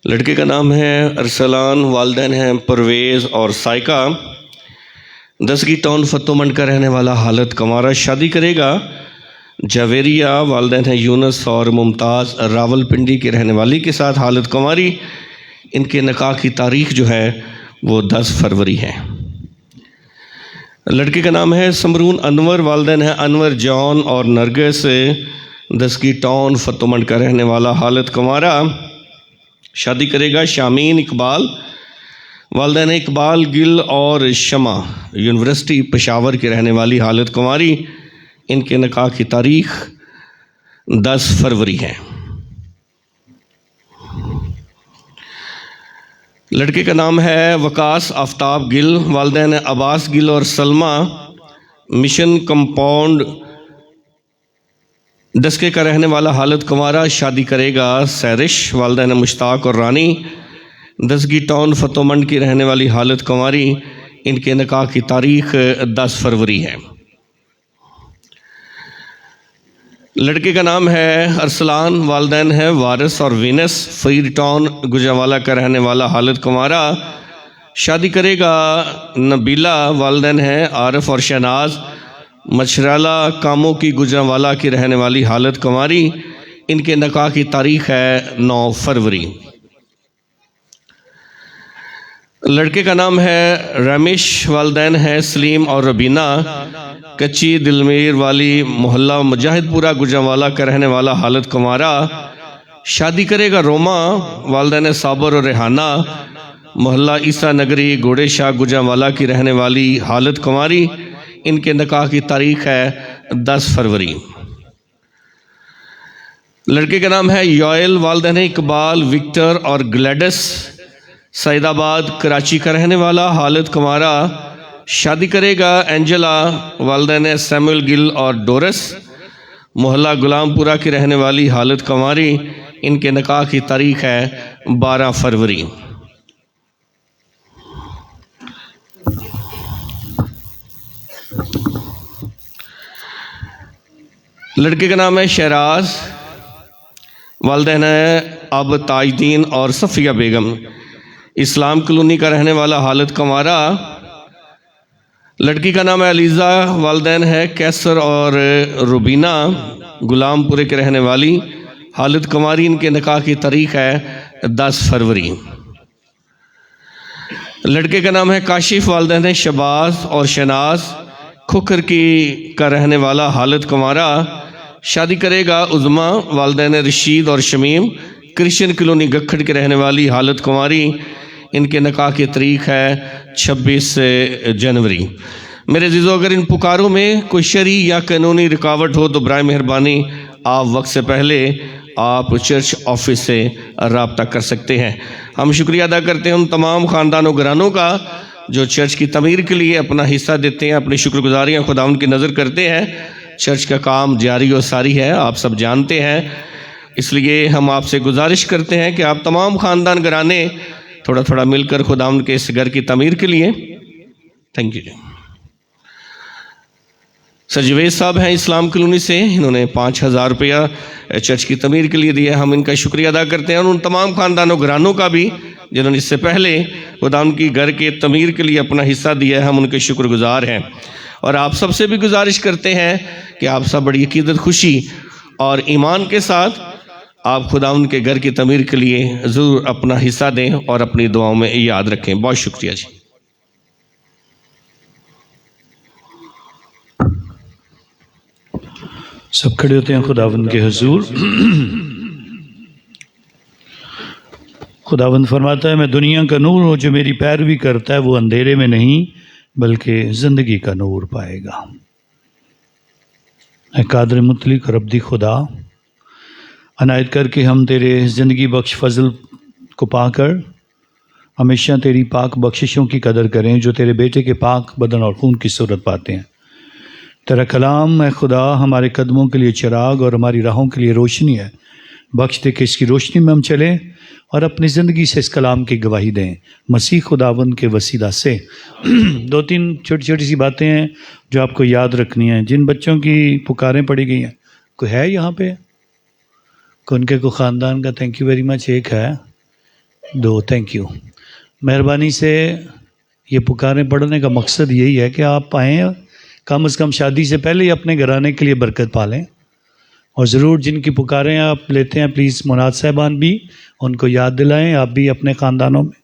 लड़के का नाम है अरसलान, वालदैन हैं परवेज़ और साइका। 10 की टाउन फतोमंड का रहने वाला, हालत कमारा, शादी करेगा। जावेरिया, वालदैन हैं यूनस और मुमताज़, रावलपिंडी की रहने वाली के साथ, हालत कुंवारी। इनके निकाह की तारीख जो है वो 10 फरवरी है। लड़के का नाम है समरून अनवर, वालदैन हैं अनवर जॉन और नरगिस। 10 की टाउन फतोमंड का रहने वाला, हालत कुंवारा, शादी करेगा। शामीन इकबाल, वालदैन इकबाल गिल और शमा, यूनिवर्सिटी पेशावर की रहने वाली, हालत कुंवारी। इनके निकाह की तारीख 10 फरवरी है। लड़के का नाम है वकास आफ्ताब गिल, वालदैन अब्बास गिल और सलमा, मिशन कंपाउंड 10 का रहने वाला, हालत कुंवारा, शादी करेगा। सैरिश, वालदैन मुश्ताक और रानी, 10 की टाउन फतोमंड की रहने वाली, हालत कुंवारी। इनके निकाह की तारीख 10 फरवरी है। लड़के का नाम है अरसलान, वालदैन है वारिस और वीनस, फरीद टाउन गुजरावाला का रहने वाला, हालत कुंवारा, शादी करेगा। नबीला, वालदैन है आरिफ और शहनाज, मछराला कामों की गुजरावाला की रहने वाली, हालत कुंवारी। इनके निकाह की तारीख है 9 फरवरी। लड़के का नाम है रमेश, वालदैन है सलीम और रबीना, कच्ची दिलमीर वाली, मोहल्ला मुजाहिदपुरा गुजरावाला का रहने वाला, हालत कुंवारा, शादी करेगा। रोमा, वालदैन साबर और रेहाना, मोहल्ला ईसा नगरी घोड़े शाह गुजरावाला की रहने वाली, हालत कुंवारी। इनके निकाह की तारीख है 10 फरवरी। लड़के का नाम है योएल, वालदैन इकबाल विक्टर और ग्लैडस, सईदाबाद कराची का रहने वाला, हालत कुंवारा, शादी करेगा। एंजेला, वालदैन सैमुअल गिल और डोरस, मोहल्ला गुलामपुरा की रहने वाली, हालत कुंवारी। इनके निकाह की तारीख है 12 फरवरी। लड़के का नाम है शहराज, वालदैन अब ताजदीन और सफ़िया बेगम, इस्लाम कॉलोनी का रहने वाला, हालत कुंवारा। लड़की का नाम है अलीज़ा, वालदैन है कैसर और रुबीना, गुलामपुरे के रहने वाली, हालत कुंवारी। इनके निकाह की तारीख है 10 फरवरी। लड़के का नाम है काशिफ, वालदैन है शबाज और शनाज, खुखर की का रहने वाला, हालत कुंवारा, शादी करेगा। उज़मा, वालदैन रशीद और शमीम, क्रिश्चियन कॉलोनी गखड़ के रहने वाली, हालत कुंवारी। इनके निकाह की तारीख है 26 जनवरी। मेरे अजीज़ों, अगर इन पुकारों में कोई शरई या कानूनी रुकावट हो तो बराए मेहरबानी आप वक्त से पहले आप चर्च ऑफिस से रब्ता कर सकते हैं। हम शुक्रिया अदा करते हैं उन तमाम ख़ानदानों घरानों का जो चर्च की तमीर के लिए अपना हिस्सा देते हैं, अपनी शुक्रगुजारियाँ खुदावंद की नज़र करते हैं। चर्च का काम जारी और सारी है, आप सब जानते हैं। इसलिए हम आपसे गुजारिश करते हैं कि आप तमाम ख़ानदान घराने थोड़ा थोड़ा मिलकर खुदावंद के इस घर की तमीर के लिए। Thank you. सर जवेद साहब हैं इस्लाम कॉलोनी से, इन्होंने 5000 रुपया चर्च की तमीर के लिए दिया, हम इनका शुक्रिया अदा करते हैं। और उन तमाम ख़ानदानों घरानों का भी जिन्होंने इससे पहले खुदावंद की घर के तमीर के लिए अपना हिस्सा दिया है, हम उनके शुक्रगुजार हैं। और आप सबसे भी गुजारिश करते हैं कि आप सब बड़ी अकीदत, खुशी और ईमान के साथ आप खुदावंद के घर की तमीर के लिए ज़रूर अपना हिस्सा दें और अपनी दुआओं में याद रखें। बहुत शुक्रिया जी। सब खड़े होते हैं खुदावंद के हुजूर। खुदावंद फरमाता है, मैं दुनिया का नूर हूँ, जो मेरी पैरवी करता है वो अंधेरे में नहीं बल्कि ज़िंदगी का नूर पाएगा। ऐ कादर मुतलिक और अब्दी खुदा, अनायत करके हम तेरे ज़िंदगी बख्श फजल को पाकर हमेशा तेरी पाक बख्शिशों की कदर करें जो तेरे बेटे के पाक बदन और खून की सूरत पाते हैं। तेरा कलाम है खुदा हमारे कदमों के लिए चिराग और हमारी राहों के लिए रोशनी है। बख्श दे कि इसकी रोशनी में हम चलें और अपनी ज़िंदगी से इस कलाम की गवाही दें मसीह खुदावंद के वसीला से। 2-3 छोटी छोटी सी बातें हैं जो आपको याद रखनी हैं। जिन बच्चों की पुकारें पड़ी गई हैं कोई है यहाँ पे? उनके को ख़ानदान का थैंक यू वेरी मच। एक है, दो, थैंक यू। मेहरबानी से ये पुकारें पढ़ने का मकसद यही है कि आप आएँ, कम से कम शादी से पहले ही अपने घराने के लिए बरकत पालें। और ज़रूर जिनकी पुकारें आप लेते हैं, प्लीज़ मुनाद साहबान भी उनको याद दिलाएं। आप भी अपने ख़ानदानों में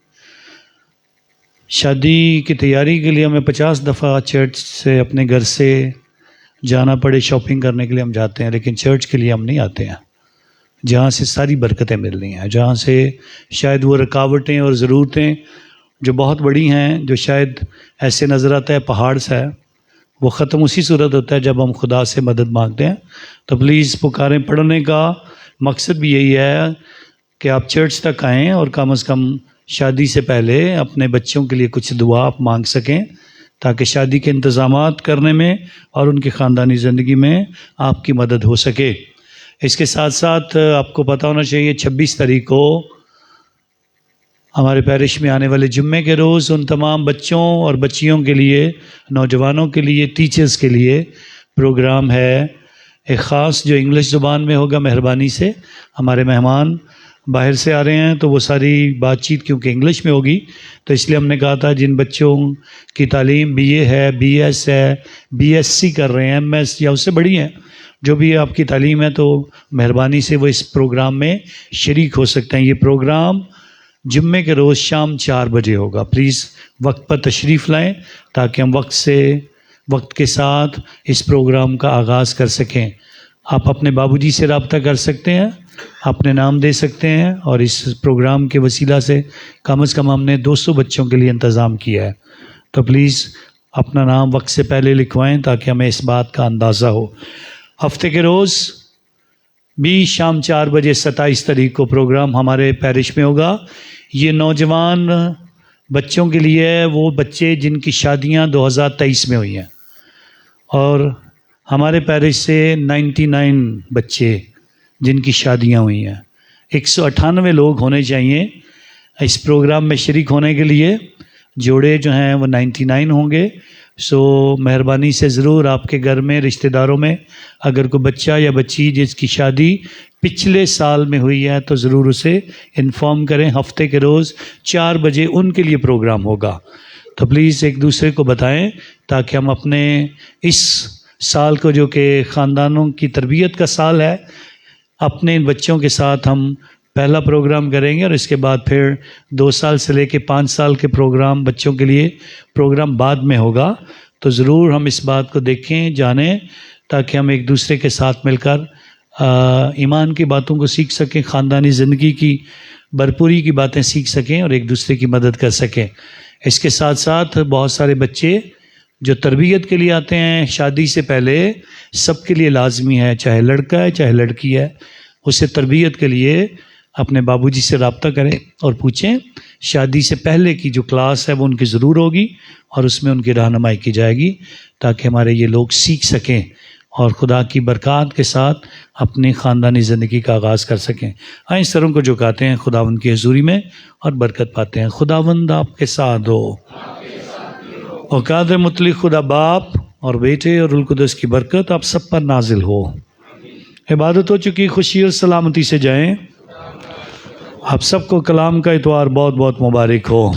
शादी की तैयारी के लिए हमें 50 दफ़ा चर्च से, अपने घर से जाना पड़े शॉपिंग करने के लिए हम जाते हैं, लेकिन चर्च के लिए हम नहीं आते हैं जहाँ से सारी बरकतें मिल रही हैं, जहाँ से शायद वो रुकावटें और ज़रूरतें जो बहुत बड़ी हैं, जो शायद ऐसे नज़र आता है पहाड़ सा है, वो ख़त्म उसी सूरत होता है जब हम खुदा से मदद मांगते हैं। तो प्लीज़ पुकारें पढ़ने का मकसद भी यही है कि आप चर्च तक आएँ और कम से कम शादी से पहले अपने बच्चों के लिए कुछ दुआ आप मांग सकें, ताकि शादी के इंतज़ामात करने में और उनकी ख़ानदानी ज़िंदगी में आपकी मदद हो सके। इसके साथ साथ आपको पता होना चाहिए 26 तारीख को हमारे पैरिश में आने वाले जुम्मे के रोज़ उन तमाम बच्चों और बच्चियों के लिए, नौजवानों के लिए, टीचर्स के लिए प्रोग्राम है एक ख़ास जो इंग्लिश ज़ुबान में होगा। मेहरबानी से हमारे मेहमान बाहर से आ रहे हैं तो वो सारी बातचीत क्योंकि इंग्लिश में होगी, तो इसलिए हमने कहा था जिन बच्चों की तालीम BA है, BS है, BSc कर रहे हैं, MS या उससे बड़ी हैं, जो भी आपकी तालीम है, तो मेहरबानी से वो इस प्रोग्राम में शरीक हो सकते हैं। ये प्रोग्राम जुम्मे के रोज़ शाम 4 बजे होगा। प्लीज़ वक्त पर तशरीफ़ लाएं ताकि हम वक्त के साथ इस प्रोग्राम का आगाज़ कर सकें। आप अपने बाबूजी से रब्ता कर सकते हैं, अपने नाम दे सकते हैं, और इस प्रोग्राम के वसीला से कम हमने 200 बच्चों के लिए इंतज़ाम किया है। तो प्लीज़ अपना नाम वक्त से पहले लिखवाएं ताकि हमें इस बात का अंदाज़ा हो। हफ्ते के रोज़ भी शाम 4 बजे 27 तारीख को प्रोग्राम हमारे पैरिश में होगा। ये नौजवान बच्चों के लिए है, वो बच्चे जिनकी शादियां 2023 में हुई हैं, और हमारे पैरिश से 99 बच्चे जिनकी शादियां हुई हैं। 198 लोग होने चाहिए इस प्रोग्राम में शरीक होने के लिए। जोड़े जो हैं वो 99 होंगे। सो मेहरबानी से ज़रूर आपके घर में, रिश्तेदारों में अगर कोई बच्चा या बच्ची जिसकी शादी पिछले साल में हुई है तो ज़रूर उसे इन्फॉर्म करें। हफ्ते के रोज़ 4 बजे उनके लिए प्रोग्राम होगा। तो प्लीज़ एक दूसरे को बताएं ताकि हम अपने इस साल को, जो कि ख़ानदानों की तरबियत का साल है, अपने बच्चों के साथ हम पहला प्रोग्राम करेंगे और इसके बाद फिर 2 साल से लेके 5 साल के प्रोग्राम बच्चों के लिए प्रोग्राम बाद में होगा। तो ज़रूर हम इस बात को देखें, जानें, ताकि हम एक दूसरे के साथ मिलकर ईमान की बातों को सीख सकें, ख़ानदानी ज़िंदगी की भरपूरी की बातें सीख सकें और एक दूसरे की मदद कर सकें। इसके साथ साथ बहुत सारे बच्चे जो तरबियत के लिए आते हैं शादी से पहले, सबके लिए लाजमी है, चाहे लड़का है चाहे लड़की है, उसे तरबियत के लिए अपने बाबूजी से रब्ता करें और पूछें। शादी से पहले की जो क्लास है वो उनकी ज़रूर होगी और उसमें उनकी रहनुमाई की जाएगी ताकि हमारे ये लोग सीख सकें और खुदा की बरक़ात के साथ अपनी ख़ानदानी ज़िंदगी का आगाज़ कर सकें। आइए सरों को झुकाते हैं खुदावंद की हुज़ूरी में और बरकत पाते हैं। खुदावंद आपके साथ हो और कादर मुतलिक खुदा बाप और बेटे और रुल कुदस की बरकत आप सब पर नाजिल हो। इबादत हो चुकी, खुशी और सलामती से जाएं। आप सबको कलाम का इतवार बहुत बहुत मुबारक हो।